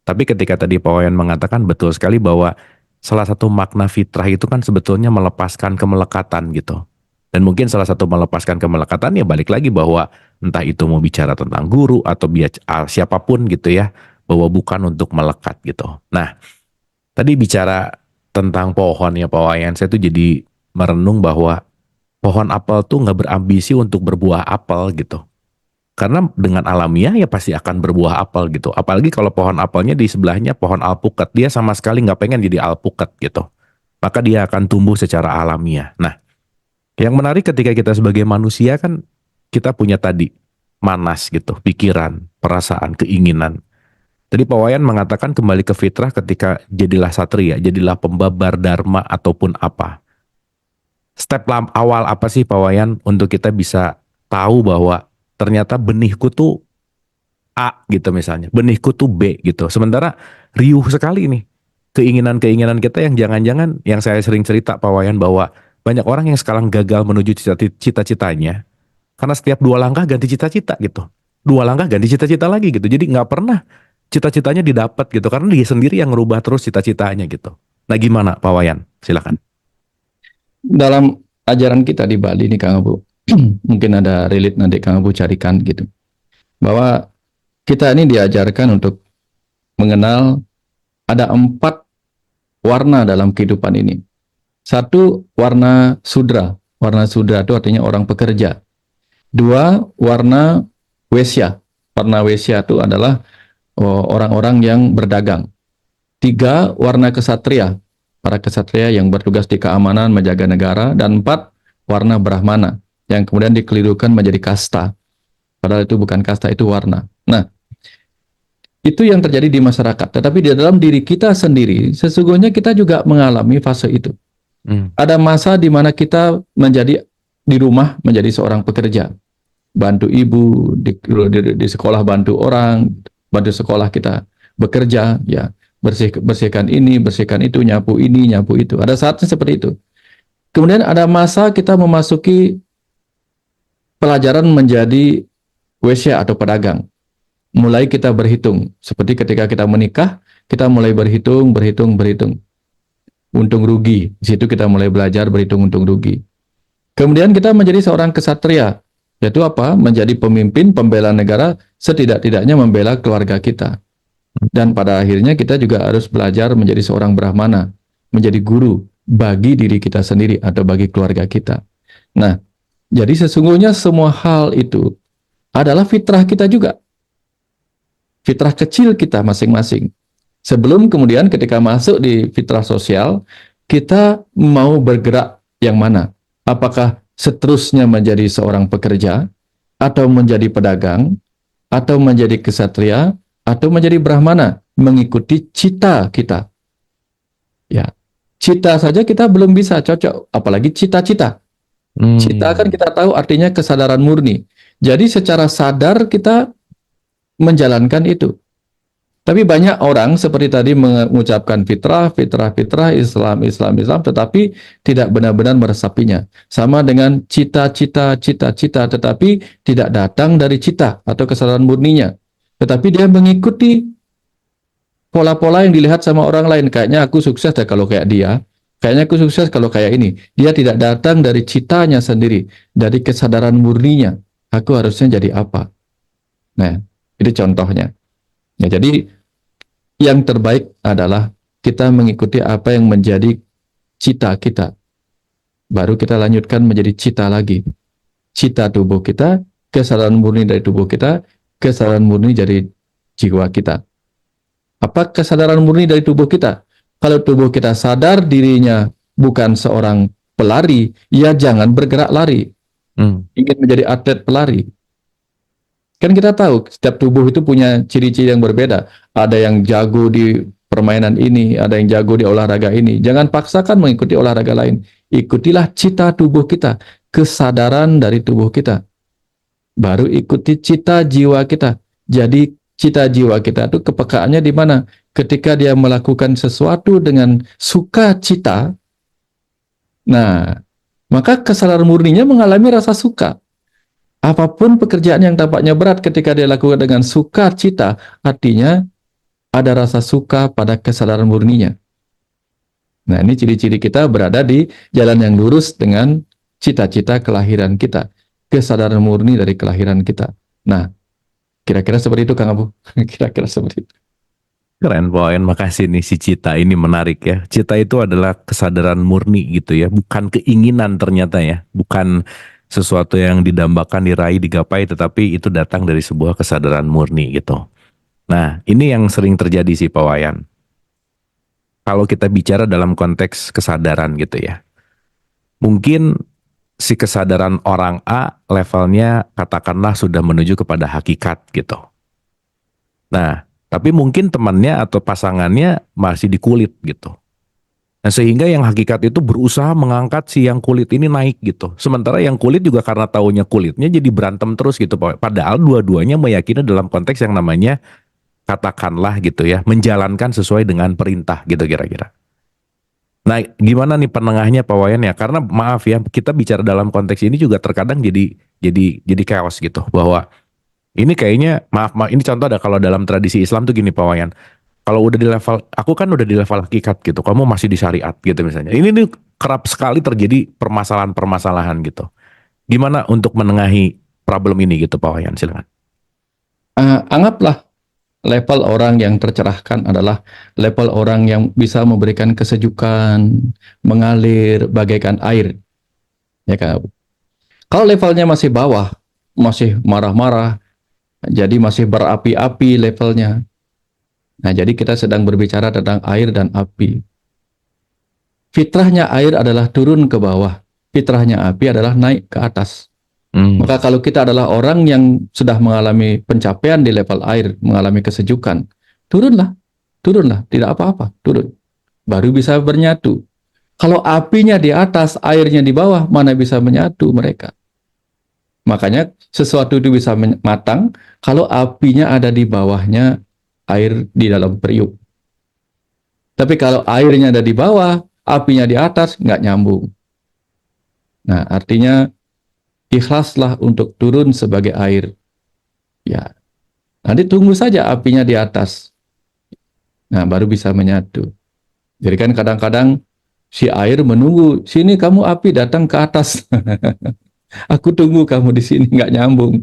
Tapi ketika tadi Pak Wayan mengatakan betul sekali bahwa salah satu makna fitrah itu kan sebetulnya melepaskan kemelekatan gitu. Dan mungkin salah satu melepaskan kemelekatan ya balik lagi bahwa entah itu mau bicara tentang guru atau siapapun gitu ya, bahwa bukan untuk melekat gitu. Nah, tadi bicara tentang pohon ya Pak Wayan, saya tuh jadi merenung bahwa pohon apel tuh nggak berambisi untuk berbuah apel gitu. Karena dengan alamiah ya pasti akan berbuah apel gitu. Apalagi kalau pohon apelnya di sebelahnya pohon alpukat, dia sama sekali nggak pengen jadi alpukat gitu. Maka dia akan tumbuh secara alamiah. Nah, yang menarik ketika kita sebagai manusia kan kita punya tadi manas gitu, pikiran, perasaan, keinginan. Tadi Pak Wayan mengatakan kembali ke fitrah ketika jadilah satria, jadilah pembabar dharma ataupun apa. Step awal apa sih Pak Wayan untuk kita bisa tahu bahwa ternyata benihku tuh A gitu misalnya, benihku tuh B gitu. Sementara riuh sekali nih keinginan-keinginan kita yang jangan-jangan yang saya sering cerita Pak Wayan bahwa banyak orang yang sekarang gagal menuju cita-citanya karena setiap 2 langkah ganti cita-cita gitu. 2 langkah ganti cita-cita lagi gitu. Jadi nggak pernah cita-citanya didapat gitu karena dia sendiri yang ngerubah terus cita-citanya gitu. Nah gimana Pak Wayan? Silakan. Dalam ajaran kita di Bali nih Kang Abu, mungkin ada relate nanti Kang Abu carikan gitu. Bahwa kita ini diajarkan untuk mengenal ada 4 warna dalam kehidupan ini. 1, warna sudra. Warna sudra itu artinya orang pekerja. 2, warna wesya. Warna wesya itu adalah orang-orang yang berdagang. 3, warna kesatria. Para kesatria yang bertugas di keamanan, menjaga negara. Dan 4, warna brahmana. Yang kemudian dikelirukan menjadi kasta. Padahal itu bukan kasta, itu warna. Nah, itu yang terjadi di masyarakat. Tetapi di dalam diri kita sendiri, sesungguhnya kita juga mengalami fase itu. Ada masa di mana kita menjadi di rumah menjadi seorang pekerja. Bantu ibu, di sekolah bantu orang, bantu sekolah kita bekerja, ya bersihkan ini, bersihkan itu, nyapu ini, nyapu itu. Ada saatnya seperti itu. Kemudian ada masa kita memasuki pelajaran menjadi wesya atau pedagang. Mulai kita berhitung. Seperti ketika kita menikah, kita mulai berhitung. Untung rugi. Di situ kita mulai belajar berhitung untung rugi. Kemudian kita menjadi seorang kesatria, yaitu apa? Menjadi pemimpin pembela negara, setidak-tidaknya membela keluarga kita. Dan pada akhirnya kita juga harus belajar menjadi seorang brahmana, menjadi guru bagi diri kita sendiri atau bagi keluarga kita. Nah, jadi sesungguhnya semua hal itu adalah fitrah kita juga, fitrah kecil kita masing-masing. Sebelum kemudian ketika masuk di fitrah sosial, kita mau bergerak yang mana? Apakah seterusnya menjadi seorang pekerja, atau menjadi pedagang, atau menjadi kesatria, atau menjadi brahmana, mengikuti cita kita. Ya, cita saja kita belum bisa cocok, apalagi cita-cita. Cita kan kita tahu artinya kesadaran murni. Jadi secara sadar kita menjalankan itu. Tapi banyak orang seperti tadi mengucapkan fitrah, fitrah, fitrah, Islam, Islam, Islam, tetapi tidak benar-benar meresapinya. Sama dengan cita-cita, cita-cita, tetapi tidak datang dari cita atau kesadaran murninya. Tetapi dia mengikuti pola-pola yang dilihat sama orang lain. Kayaknya aku sukses deh kalau kayak dia. Kayaknya aku sukses kalau kayak ini. Dia tidak datang dari citanya sendiri, dari kesadaran murninya. Aku harusnya jadi apa? Nah, itu contohnya. Ya, jadi yang terbaik adalah kita mengikuti apa yang menjadi cita kita. Baru kita lanjutkan menjadi cita lagi. Cita tubuh kita, kesadaran murni dari tubuh kita, kesadaran murni dari jiwa kita. Apa kesadaran murni dari tubuh kita? Kalau tubuh kita sadar dirinya bukan seorang pelari, ya jangan bergerak lari. Ingin menjadi atlet pelari. Kan kita tahu setiap tubuh itu punya ciri-ciri yang berbeda. Ada yang jago di permainan ini, ada yang jago di olahraga ini. Jangan paksakan mengikuti olahraga lain. Ikutilah cita tubuh kita, kesadaran dari tubuh kita. Baru ikuti cita jiwa kita. Jadi cita jiwa kita itu kepekaannya di mana? Ketika dia melakukan sesuatu dengan sukacita, nah, maka kesadaran murninya mengalami rasa suka. Apapun pekerjaan yang tampaknya berat ketika dia lakukan dengan sukacita, artinya ada rasa suka pada kesadaran murninya. Nah, ini ciri-ciri kita berada di jalan yang lurus dengan cita-cita kelahiran kita, kesadaran murni dari kelahiran kita. Nah, kira-kira seperti itu Kang Abu. Kira-kira seperti itu. Keren Poen, makasih nih si cita ini menarik ya. Cita itu adalah kesadaran murni gitu ya, bukan keinginan ternyata ya, bukan sesuatu yang didambakan, diraih, digapai, tetapi itu datang dari sebuah kesadaran murni gitu. Nah, ini yang sering terjadi sih Pak Wayan. Kalau kita bicara dalam konteks kesadaran gitu ya, mungkin si kesadaran orang A levelnya katakanlah sudah menuju kepada hakikat gitu. Nah, tapi mungkin temannya atau pasangannya masih di kulit gitu. Nah, sehingga yang hakikat itu berusaha mengangkat si yang kulit ini naik gitu. Sementara yang kulit juga karena taunya kulitnya jadi berantem terus gitu. Padahal dua-duanya meyakini dalam konteks yang namanya katakanlah gitu ya, menjalankan sesuai dengan perintah gitu kira-kira. Nah, gimana nih penengahnya Pak Wayan ya? Karena maaf ya, kita bicara dalam konteks ini juga terkadang jadi chaos gitu. Bahwa ini kayaknya, maaf, ini contoh ada kalau dalam tradisi Islam tuh gini Pak Wayan. Kalau udah di level, aku kan udah di level hakikat gitu, kamu masih di syariat gitu misalnya. Ini nih kerap sekali terjadi permasalahan-permasalahan gitu. Gimana untuk menengahi problem ini gitu Pak Wayan, silakan. Anggaplah level orang yang tercerahkan adalah level orang yang bisa memberikan kesejukan, mengalir bagaikan air. Ya kan? Kalau levelnya masih bawah, masih marah-marah, jadi masih berapi-api levelnya. Nah, jadi kita sedang berbicara tentang air dan api. Fitrahnya air adalah turun ke bawah. Fitrahnya api adalah naik ke atas. Maka kalau kita adalah orang yang sudah mengalami pencapaian di level air, mengalami kesejukan, turunlah, tidak apa-apa, turun. Baru bisa bernyatu. Kalau apinya di atas, airnya di bawah, mana bisa menyatu mereka? Makanya sesuatu itu bisa matang kalau apinya ada di bawahnya air di dalam periuk. Tapi kalau airnya ada di bawah, apinya di atas, nggak nyambung. Nah, artinya ikhlaslah untuk turun sebagai air. Ya, nanti tunggu saja apinya di atas. Nah, baru bisa menyatu. Jadi kan kadang-kadang Si air menunggu, sini kamu api datang ke atas. Aku tunggu kamu di sini, nggak nyambung.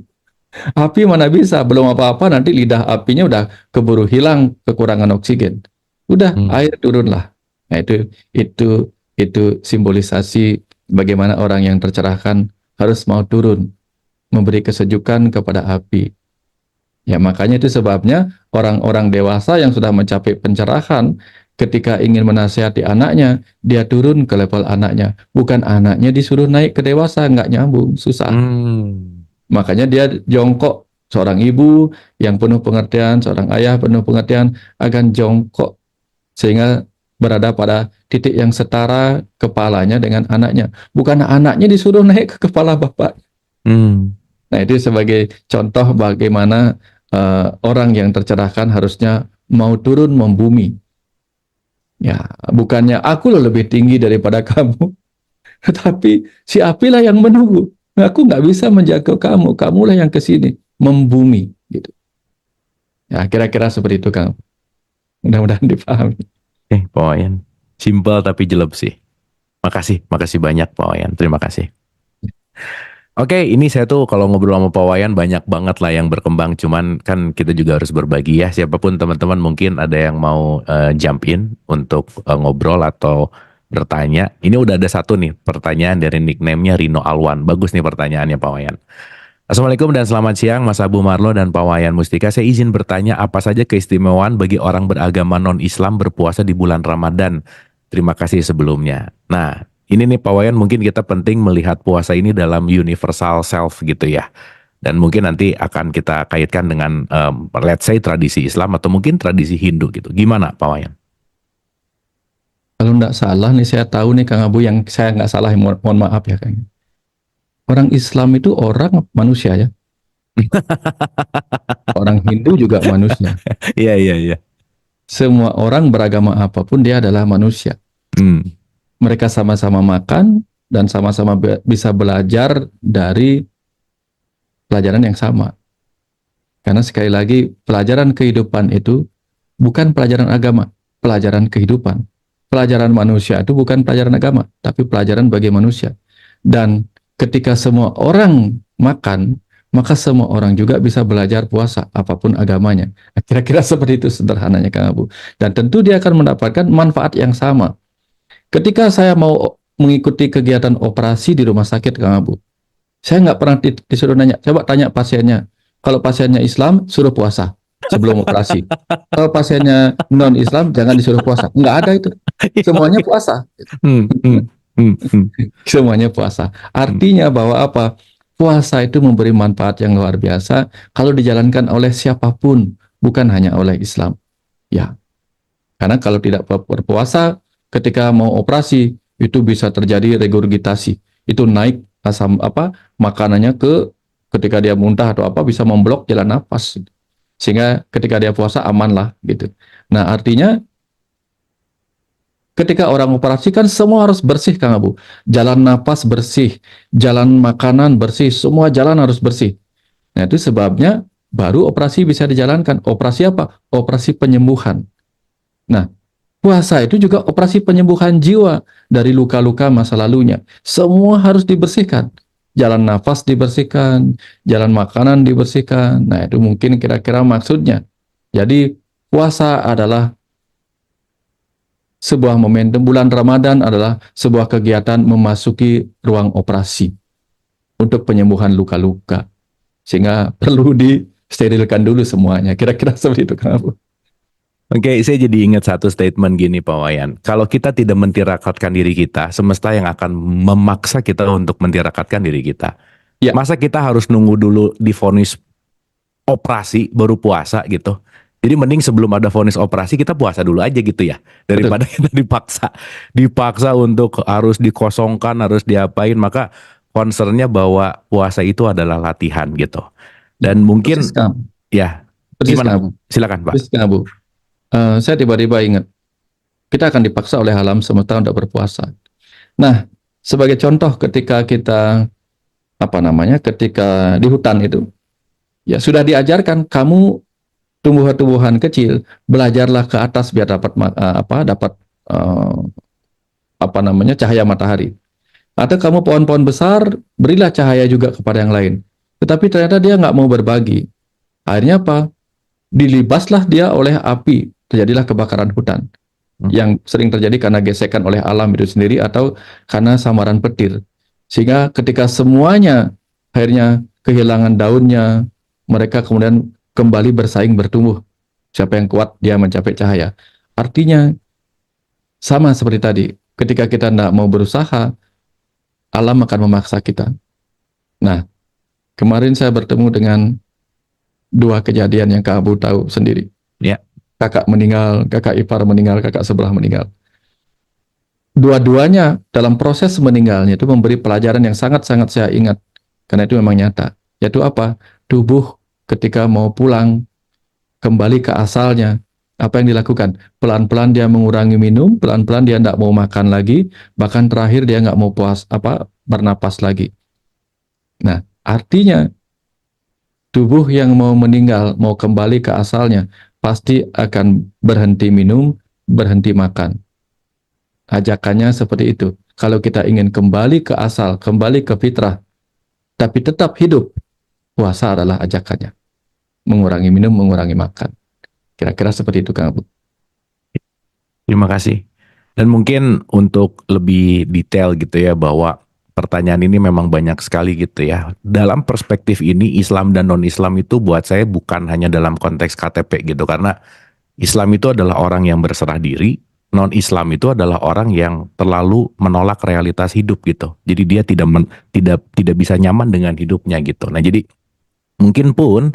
Api mana bisa, belum apa-apa nanti lidah apinya udah keburu hilang kekurangan oksigen. Udah Hmm. air turunlah. Nah itu simbolisasi bagaimana orang yang tercerahkan harus mau turun, memberi kesejukan kepada api. Ya makanya itu sebabnya orang-orang dewasa yang sudah mencapai pencerahan ketika ingin menasihati anaknya, dia turun ke level anaknya. Bukan anaknya disuruh naik ke dewasa, nggak nyambung, susah. Hmm. Makanya dia jongkok, seorang ibu yang penuh pengertian, seorang ayah penuh pengertian akan jongkok sehingga berada pada titik yang setara kepalanya dengan anaknya. Bukan anaknya disuruh naik ke kepala bapak. Hmm. Nah, itu sebagai contoh bagaimana orang yang tercerahkan harusnya mau turun membumi. Ya, bukannya aku loh lebih tinggi daripada kamu, tetapi si apilah yang menunggu. Aku nggak bisa menjaga kamu, kamulah yang kesini membumi. Gitu. Ya, kira-kira seperti itu, Kang. Mudah-mudahan dipahami. Pak Wayan. Simpel tapi jelek sih. Makasih banyak Pak Wayan. Terima kasih. Oke, ini saya tuh kalau ngobrol sama Pak Wayan banyak banget lah yang berkembang. Cuman kan kita juga harus berbagi ya. Siapapun teman-teman mungkin ada yang mau jump in untuk ngobrol atau bertanya. Ini udah ada satu nih pertanyaan dari nickname-nya Rino Alwan. Bagus nih pertanyaannya Pak Wayan. Assalamualaikum dan selamat siang Mas Abu Marlo dan Pak Wayan Mustika. Saya izin bertanya apa saja keistimewaan bagi orang beragama non-Islam berpuasa di bulan Ramadan. Terima kasih sebelumnya. Nah, ini nih Pak Wayan mungkin kita penting melihat puasa ini dalam universal self gitu ya. Dan mungkin nanti akan kita kaitkan dengan let's say tradisi Islam atau mungkin tradisi Hindu gitu. Gimana Pak Wayan? Kalau nggak salah nih, saya tahu nih Kang Abu, yang saya nggak salah, mohon maaf ya Kang. Orang Islam itu orang manusia ya. Orang Hindu juga manusia. Iya, iya, iya. Semua orang beragama apapun dia adalah manusia. Hmm. Mereka sama-sama makan dan sama-sama bisa belajar dari pelajaran yang sama. Karena sekali lagi pelajaran kehidupan itu bukan pelajaran agama, pelajaran kehidupan. Pelajaran manusia itu bukan pelajaran agama, tapi pelajaran bagi manusia. Dan ketika semua orang makan, maka semua orang juga bisa belajar puasa, apapun agamanya. Kira-kira seperti itu sederhananya Kang Abu. Dan tentu dia akan mendapatkan manfaat yang sama. Ketika saya mau mengikuti kegiatan operasi di rumah sakit Kang Abu, saya nggak pernah disuruh nanya, coba tanya pasiennya. Kalau pasiennya Islam, suruh puasa sebelum operasi. Kalau pasiennya non-Islam, jangan disuruh puasa. Nggak ada itu. Semuanya puasa. Hmm, hmm, hmm, hmm. Semuanya puasa. Artinya bahwa apa? Puasa itu memberi manfaat yang luar biasa kalau dijalankan oleh siapapun, bukan hanya oleh Islam. Ya, karena kalau tidak berpuasa, ketika mau operasi, itu bisa terjadi regurgitasi. Itu naik asam apa makanannya ketika dia muntah atau apa bisa memblok jalan nafas. Sehingga ketika dia puasa aman lah gitu. Nah, artinya ketika orang operasi kan semua harus bersih Kang Abu. Jalan napas bersih, jalan makanan bersih, semua jalan harus bersih. Nah, itu sebabnya baru operasi bisa dijalankan. Operasi apa? Operasi penyembuhan. Nah, puasa itu juga operasi penyembuhan jiwa dari luka-luka masa lalunya. Semua harus dibersihkan. Jalan nafas dibersihkan, jalan makanan dibersihkan. Nah, itu mungkin kira-kira maksudnya. Jadi, puasa adalah sebuah momentum, bulan Ramadan adalah sebuah kegiatan memasuki ruang operasi untuk penyembuhan luka-luka. Sehingga perlu disterilkan dulu semuanya. Kira-kira seperti itu, Kang Abu. Oke, saya jadi ingat satu statement gini Pak Wayan. Kalau kita tidak mentirakatkan diri kita, semesta yang akan memaksa kita untuk mentirakatkan diri kita. Ya. Masa kita harus nunggu dulu divonis operasi baru puasa gitu. Jadi mending sebelum ada vonis operasi kita puasa dulu aja gitu ya. Daripada kita dipaksa untuk harus dikosongkan, harus diapain. Maka concernnya bahwa puasa itu adalah latihan gitu. Dan mungkin Persis, Kang. ya Persis, gimana? Kang Abu. Silakan Pak. Persis, Kang Abu. Saya tiba-tiba ingat, kita akan dipaksa oleh alam semesta untuk berpuasa. Nah, sebagai contoh ketika kita, ketika di hutan itu, ya sudah diajarkan kamu tumbuhan-tumbuhan kecil, belajarlah ke atas biar dapat cahaya matahari. Atau kamu pohon-pohon besar, berilah cahaya juga kepada yang lain. Tetapi ternyata dia nggak mau berbagi. Akhirnya apa? Dilibaslah dia oleh api, terjadilah kebakaran hutan yang sering terjadi karena gesekan oleh alam itu sendiri atau karena samaran petir. Sehingga ketika semuanya akhirnya kehilangan daunnya, mereka kemudian kembali bersaing bertumbuh. Siapa yang kuat, dia mencapai cahaya. Artinya sama seperti tadi, ketika kita tidak mau berusaha, alam akan memaksa kita. Nah, kemarin saya bertemu dengan dua kejadian yang Kak Abu tahu sendiri. Ya. Kakak meninggal, kakak ipar meninggal, kakak sebelah meninggal. Dua-duanya dalam proses meninggalnya itu memberi pelajaran yang sangat-sangat saya ingat. Karena itu memang nyata. Yaitu apa? Tubuh ketika mau pulang, kembali ke asalnya. Apa yang dilakukan? Pelan-pelan dia mengurangi minum, pelan-pelan dia tidak mau makan lagi, bahkan terakhir dia nggak mau bernapas lagi. Nah, artinya tubuh yang mau meninggal, mau kembali ke asalnya, pasti akan berhenti minum, berhenti makan. Ajakannya seperti itu. Kalau kita ingin kembali ke asal, kembali ke fitrah, tapi tetap hidup, puasa adalah ajakannya. Mengurangi minum, mengurangi makan. Kira-kira seperti itu, Kang Abu. Terima kasih. Dan mungkin untuk lebih detail gitu ya, bahwa pertanyaan ini memang banyak sekali gitu ya. Dalam perspektif ini, Islam dan non-Islam itu buat saya bukan hanya dalam konteks KTP gitu. Karena Islam itu adalah orang yang berserah diri, non-Islam itu adalah orang yang terlalu menolak realitas hidup gitu. Jadi dia tidak bisa nyaman dengan hidupnya gitu. Nah, jadi mungkin pun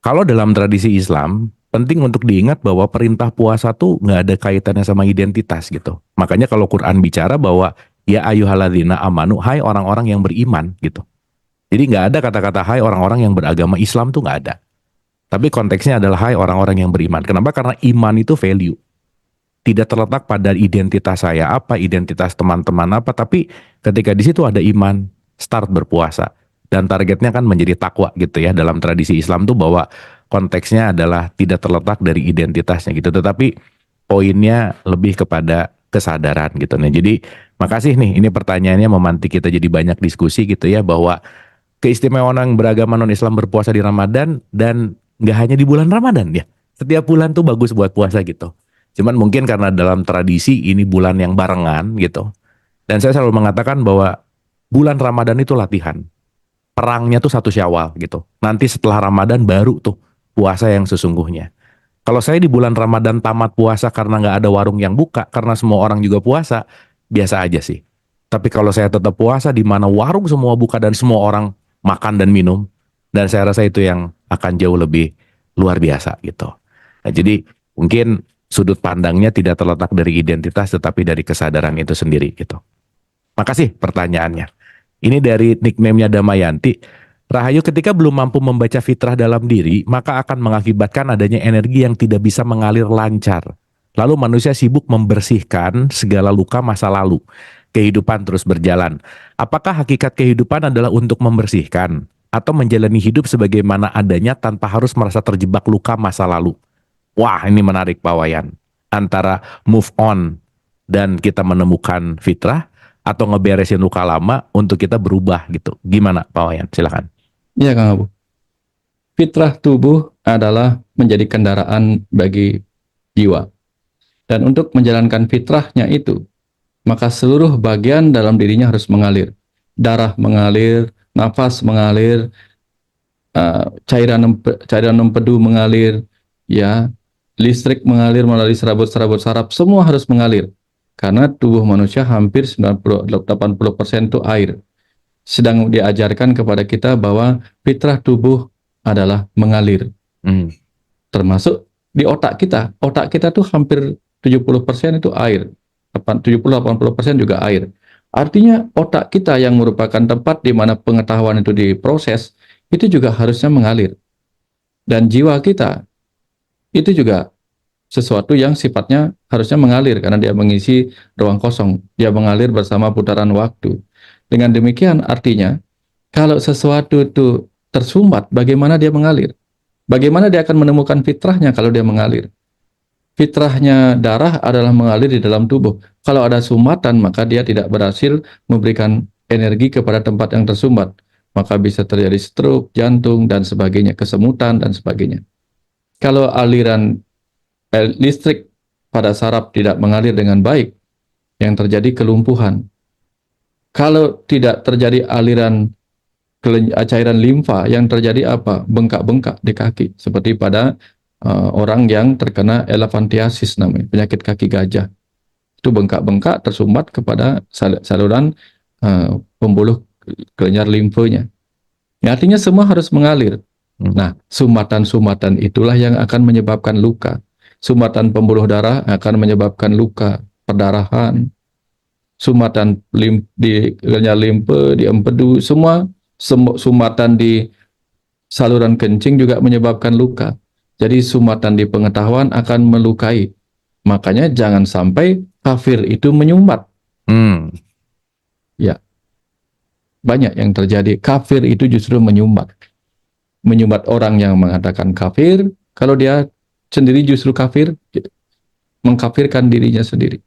kalau dalam tradisi Islam, penting untuk diingat bahwa perintah puasa tuh nggak ada kaitannya sama identitas gitu. Makanya kalau Quran bicara bahwa ya ayyuhalladzina amanu, hai orang-orang yang beriman gitu. Jadi nggak ada kata-kata hai orang-orang yang beragama Islam tuh nggak ada. Tapi konteksnya adalah hai orang-orang yang beriman. Kenapa? Karena iman itu value. Tidak terletak pada identitas saya apa, identitas teman-teman apa, tapi ketika di situ ada iman, start berpuasa. Dan targetnya kan menjadi takwa gitu ya, dalam tradisi Islam tuh bahwa konteksnya adalah tidak terletak dari identitasnya gitu, tetapi poinnya lebih kepada kesadaran gitu. Nah, jadi makasih nih, ini pertanyaannya memantik kita jadi banyak diskusi gitu ya, bahwa keistimewaan orang beragama non-Islam berpuasa di Ramadan, dan nggak hanya di bulan Ramadan ya, setiap bulan tuh bagus buat puasa gitu. Cuman mungkin karena dalam tradisi ini bulan yang barengan gitu. Dan saya selalu mengatakan bahwa bulan Ramadan itu latihan. Perangnya tuh 1 Syawal gitu. Nanti setelah Ramadan baru tuh puasa yang sesungguhnya. Kalau saya di bulan Ramadan tamat puasa karena nggak ada warung yang buka, karena semua orang juga puasa, biasa aja sih. Tapi kalau saya tetap puasa di mana warung semua buka dan semua orang makan dan minum, dan saya rasa itu yang akan jauh lebih luar biasa gitu. Nah, jadi mungkin sudut pandangnya tidak terletak dari identitas tetapi dari kesadaran itu sendiri gitu. Makasih pertanyaannya. Ini dari nickname-nya Damayanti. Rahayu, ketika belum mampu membaca fitrah dalam diri, maka akan mengakibatkan adanya energi yang tidak bisa mengalir lancar. Lalu manusia sibuk membersihkan segala luka masa lalu. Kehidupan terus berjalan. Apakah hakikat kehidupan adalah untuk membersihkan atau menjalani hidup sebagaimana adanya tanpa harus merasa terjebak luka masa lalu? Wah, ini menarik Pak Wayan. Antara move on dan kita menemukan fitrah, atau ngeberesin luka lama untuk kita berubah gitu. Gimana Pak Wayan? Silakan. Iya, Kang Abu. Fitrah tubuh adalah menjadi kendaraan bagi jiwa. Dan untuk menjalankan fitrahnya itu, maka seluruh bagian dalam dirinya harus mengalir. Darah mengalir, nafas mengalir, cairan empedu mengalir, ya, listrik mengalir melalui serabut-serabut saraf, semua harus mengalir. Karena tubuh manusia hampir 90-80% itu air. Sedang diajarkan kepada kita bahwa fitrah tubuh adalah mengalir. Termasuk di otak kita. Otak kita tuh hampir 70% itu air. 70-80% juga air. Artinya otak kita yang merupakan tempat di mana pengetahuan itu diproses, itu juga harusnya mengalir. Dan jiwa kita itu juga sesuatu yang sifatnya harusnya mengalir karena dia mengisi ruang kosong, dia mengalir bersama putaran waktu. Dengan demikian artinya kalau sesuatu itu tersumbat, bagaimana dia mengalir? Bagaimana dia akan menemukan fitrahnya kalau dia mengalir? fitrahnya darah adalah mengalir di dalam tubuh. Kalau ada sumbatan, maka dia tidak berhasil memberikan energi kepada tempat yang tersumbat. Maka bisa terjadi stroke, jantung, dan sebagainya, kesemutan, dan sebagainya. Kalau aliran listrik pada saraf tidak mengalir dengan baik, yang terjadi kelumpuhan. Kalau tidak terjadi aliran cairan limfa, yang terjadi apa? Bengkak-bengkak di kaki, seperti pada orang yang terkena elephantiasis namanya, penyakit kaki gajah. Itu bengkak-bengkak tersumbat kepada saluran pembuluh kelenjar limfonya. Ya, artinya semua harus mengalir. Nah, sumbatan-sumbatan itulah yang akan menyebabkan luka. Sumbatan pembuluh darah akan menyebabkan luka, perdarahan. Sumbatan di kelenjar limfe, di empedu, semua sumbatan di saluran kencing juga menyebabkan luka. Jadi sumbatan di pengetahuan akan melukai. Makanya jangan sampai kafir itu menyumbat. Ya, banyak yang terjadi. Kafir itu justru menyumbat. Menyumbat orang yang mengatakan kafir, kalau dia sendiri justru kafir, mengkafirkan dirinya sendiri.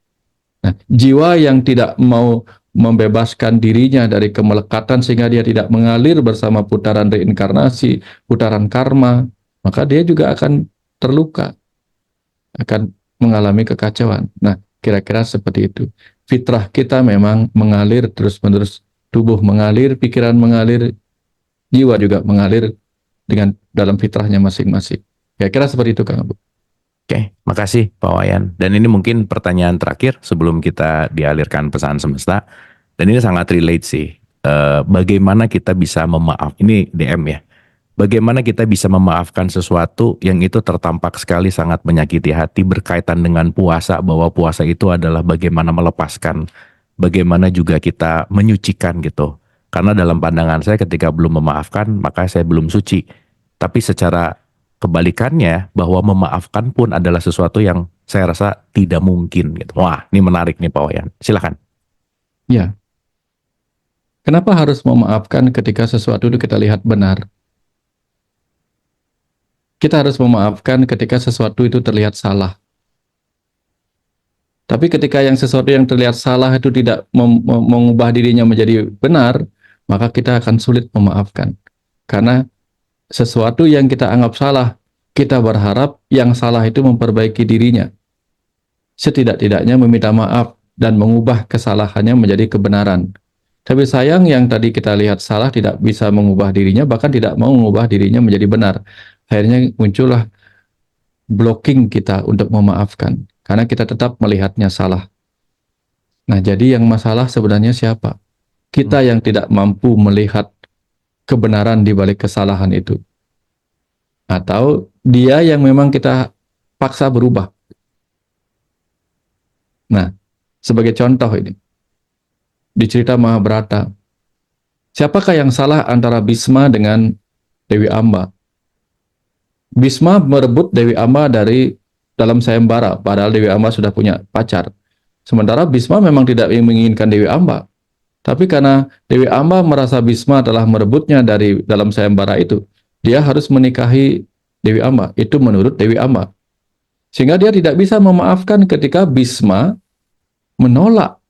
Nah, jiwa yang tidak mau membebaskan dirinya dari kemelekatan sehingga dia tidak mengalir bersama putaran reinkarnasi, putaran karma, maka dia juga akan terluka, akan mengalami kekacauan. Nah, kira-kira seperti itu. Fitrah kita memang mengalir terus-menerus, tubuh mengalir, pikiran mengalir, jiwa juga mengalir dengan dalam fitrahnya masing-masing. Kira-kira seperti itu, Kang Abu. Oke, makasih Pak Wayan. Dan ini mungkin pertanyaan terakhir sebelum kita dialirkan pesan semesta. Dan ini sangat relate sih. Bagaimana kita bisa ini DM ya. Bagaimana kita bisa memaafkan sesuatu yang itu tertampak sekali sangat menyakiti hati berkaitan dengan puasa, bahwa puasa itu adalah bagaimana melepaskan, bagaimana juga kita menyucikan gitu. Karena dalam pandangan saya ketika belum memaafkan, maka saya belum suci. Tapi secara kebalikannya, bahwa memaafkan pun adalah sesuatu yang saya rasa tidak mungkin gitu. Wah, ini menarik nih Pak Wayan. Silakan. Ya. Kenapa harus memaafkan ketika sesuatu itu kita lihat benar? Kita harus memaafkan ketika sesuatu itu terlihat salah. Tapi ketika sesuatu yang terlihat salah itu tidak mengubah dirinya menjadi benar, maka kita akan sulit memaafkan. Karena sesuatu yang kita anggap salah, kita berharap yang salah itu memperbaiki dirinya. Setidak-tidaknya meminta maaf dan mengubah kesalahannya menjadi kebenaran. Tapi sayang yang tadi kita lihat salah tidak bisa mengubah dirinya, bahkan tidak mau mengubah dirinya menjadi benar. Akhirnya muncullah blocking kita untuk memaafkan. Karena kita tetap melihatnya salah. Nah, jadi yang masalah sebenarnya siapa? Kita yang tidak mampu melihat kebenaran di balik kesalahan itu. Atau dia yang memang kita paksa berubah. Nah, sebagai contoh ini, di cerita Mahabharata, siapakah yang salah antara Bhisma dengan Dewi Amba? Bhisma merebut Dewi Amba dari dalam sayembara, padahal Dewi Amba sudah punya pacar. Sementara Bhisma memang tidak menginginkan Dewi Amba. Tapi karena Dewi Amba merasa Bhisma telah merebutnya dari dalam sayembara itu, dia harus menikahi Dewi Amba. Itu menurut Dewi Amba. Sehingga dia tidak bisa memaafkan ketika Bhisma menolak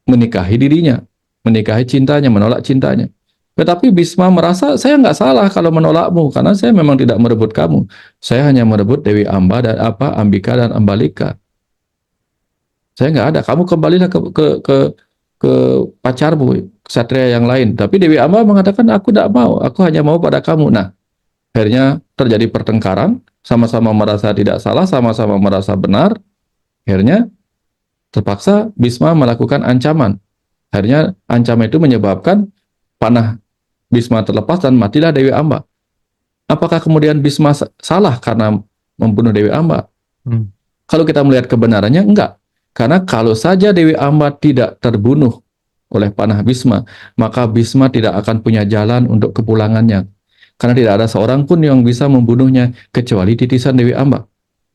menikahi dirinya, menikahi cintanya, menolak cintanya. Tetapi Bhisma merasa, saya nggak salah kalau menolakmu, karena saya memang tidak merebut kamu. Saya hanya merebut Dewi Amba dan Ambika dan Ambalika. Saya nggak ada. Kamu kembalilah ke pacarmu, ksatria yang lain. Tapi Dewi Amba mengatakan, aku tidak mau, aku hanya mau pada kamu. Nah, akhirnya terjadi pertengkaran, sama-sama merasa tidak salah, sama-sama merasa benar. Akhirnya terpaksa Bhisma melakukan ancaman. Akhirnya ancaman itu menyebabkan panah Bhisma terlepas dan matilah Dewi Amba. Apakah kemudian Bhisma salah karena membunuh Dewi Amba? Kalau kita melihat kebenarannya, enggak. Karena kalau saja Dewi Amba tidak terbunuh oleh panah Bhisma, maka Bhisma tidak akan punya jalan untuk kepulangannya. Karena tidak ada seorang pun yang bisa membunuhnya kecuali titisan Dewi Amba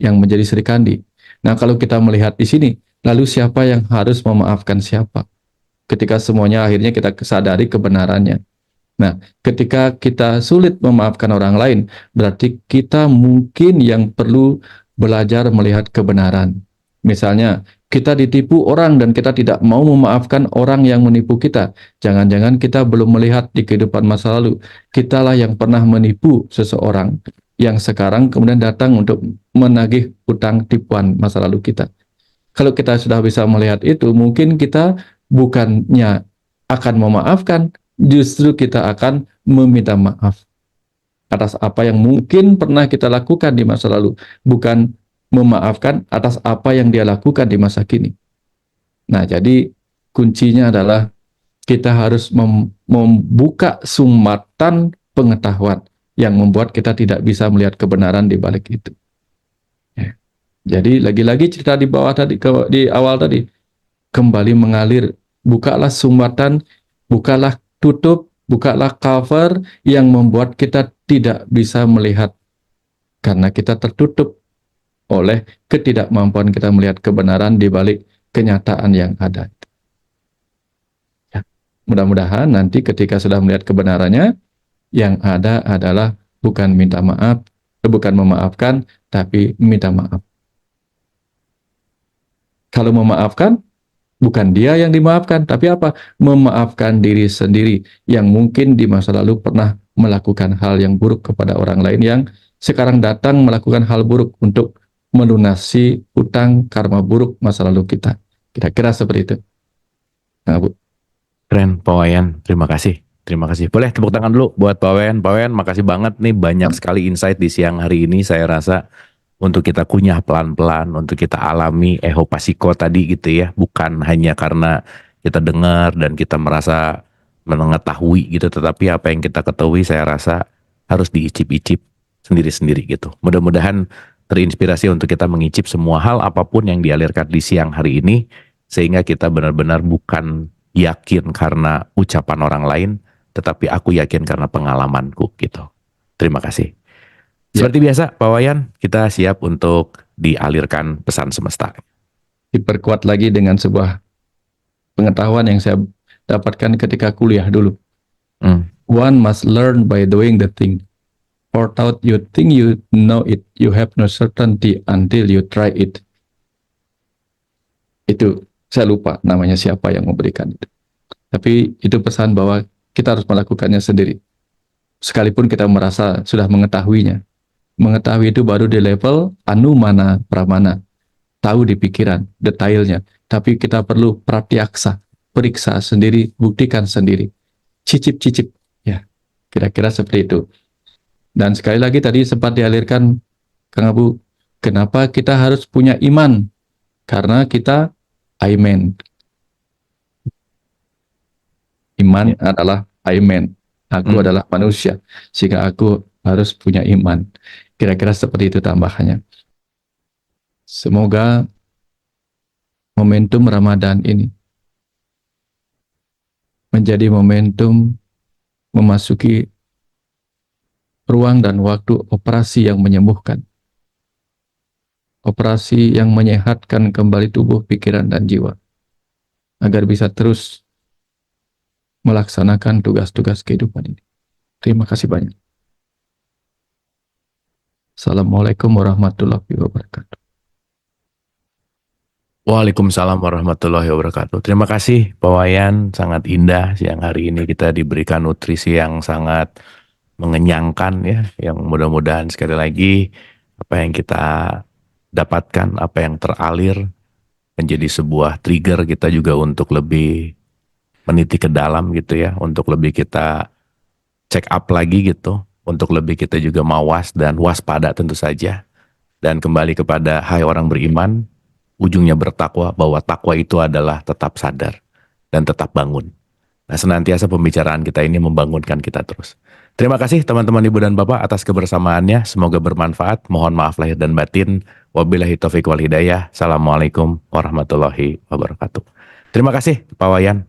yang menjadi Sri Kandi. Nah, kalau kita melihat di sini, lalu siapa yang harus memaafkan siapa? Ketika semuanya akhirnya kita sadari kebenarannya. Nah, ketika kita sulit memaafkan orang lain, berarti kita mungkin yang perlu belajar melihat kebenaran. Misalnya, kita ditipu orang dan kita tidak mau memaafkan orang yang menipu kita. Jangan-jangan kita belum melihat di kehidupan masa lalu. Kitalah yang pernah menipu seseorang yang sekarang kemudian datang untuk menagih utang tipuan masa lalu kita. Kalau kita sudah bisa melihat itu, mungkin kita bukannya akan memaafkan, justru kita akan meminta maaf atas apa yang mungkin pernah kita lakukan di masa lalu, bukan memaafkan atas apa yang dia lakukan di masa kini. Nah, jadi kuncinya adalah kita harus membuka sumbatan pengetahuan yang membuat kita tidak bisa melihat kebenaran di balik itu. Ya. Jadi lagi-lagi cerita di bawah tadi, di awal tadi, kembali mengalir, bukalah sumbatan, bukalah tutup, bukalah cover yang membuat kita tidak bisa melihat karena kita tertutup oleh ketidakmampuan kita melihat kebenaran di balik kenyataan yang ada. Ya. Mudah-mudahan nanti ketika sudah melihat kebenarannya, yang ada adalah bukan minta maaf, bukan memaafkan, tapi minta maaf. Kalau memaafkan, bukan dia yang dimaafkan, tapi apa? Memaafkan diri sendiri yang mungkin di masa lalu pernah melakukan hal yang buruk kepada orang lain yang sekarang datang melakukan hal buruk untuk melunasi utang karma buruk masa lalu kita. Kira-kira seperti itu. Nah, Bu. Keren, Pak Wayan. Terima kasih. Terima kasih. Boleh tepuk tangan dulu buat Pak Wayan. Pak Wayan, makasih banget nih, banyak sekali insight di siang hari ini. Saya rasa untuk kita kunyah pelan-pelan, untuk kita alami ehopasiko tadi gitu ya. Bukan hanya karena kita dengar dan kita merasa mengetahui gitu, tetapi apa yang kita ketahui saya rasa harus diicip-icip sendiri-sendiri gitu. Mudah-mudahan terinspirasi untuk kita mengicip semua hal apapun yang dialirkan di siang hari ini, sehingga kita benar-benar bukan yakin karena ucapan orang lain, tetapi aku yakin karena pengalamanku gitu. Terima kasih. Seperti biasa Pak Wayan, kita siap untuk dialirkan pesan semesta. Diperkuat lagi dengan sebuah pengetahuan yang saya dapatkan ketika kuliah dulu. One must learn by doing the thing. Or thought you think you know it, you have no certainty until you try it. Itu saya lupa namanya siapa yang memberikan itu. Tapi itu pesan bahwa kita harus melakukannya sendiri. Sekalipun kita merasa sudah mengetahuinya. Mengetahui itu baru di level anumana pramana. Tahu di pikiran, detailnya. Tapi kita perlu pratyaksa, periksa sendiri, buktikan sendiri. Cicip-cicip. Ya, kira-kira seperti itu. Dan sekali lagi tadi sempat dialirkan, Kang Abu, kenapa kita harus punya iman? Karena kita aimen. Iman adalah aimen. Aku adalah manusia, sehingga aku harus punya iman. Kira-kira seperti itu tambahannya. Semoga momentum Ramadan ini menjadi momentum memasuki ruang dan waktu operasi yang menyembuhkan. Operasi yang menyehatkan kembali tubuh, pikiran, dan jiwa. Agar bisa terus melaksanakan tugas-tugas kehidupan ini. Terima kasih banyak. Assalamualaikum warahmatullahi wabarakatuh. Waalaikumsalam warahmatullahi wabarakatuh. Terima kasih Pak Wayan, sangat indah siang hari ini kita diberikan nutrisi yang sangat mengenyangkan ya, yang mudah-mudahan sekali lagi apa yang kita dapatkan, apa yang teralir menjadi sebuah trigger kita juga untuk lebih meniti ke dalam gitu ya, untuk lebih kita check up lagi gitu, untuk lebih kita juga mawas dan waspada tentu saja, dan kembali kepada hai orang beriman, ujungnya bertakwa, bahwa takwa itu adalah tetap sadar dan tetap bangun. Nah, senantiasa pembicaraan kita ini membangunkan kita terus. Terima kasih teman-teman Ibu dan Bapak atas kebersamaannya. Semoga bermanfaat. Mohon maaf lahir dan batin. Wabillahi taufiq wal hidayah. Assalamualaikum warahmatullahi wabarakatuh. Terima kasih Pak Wayan.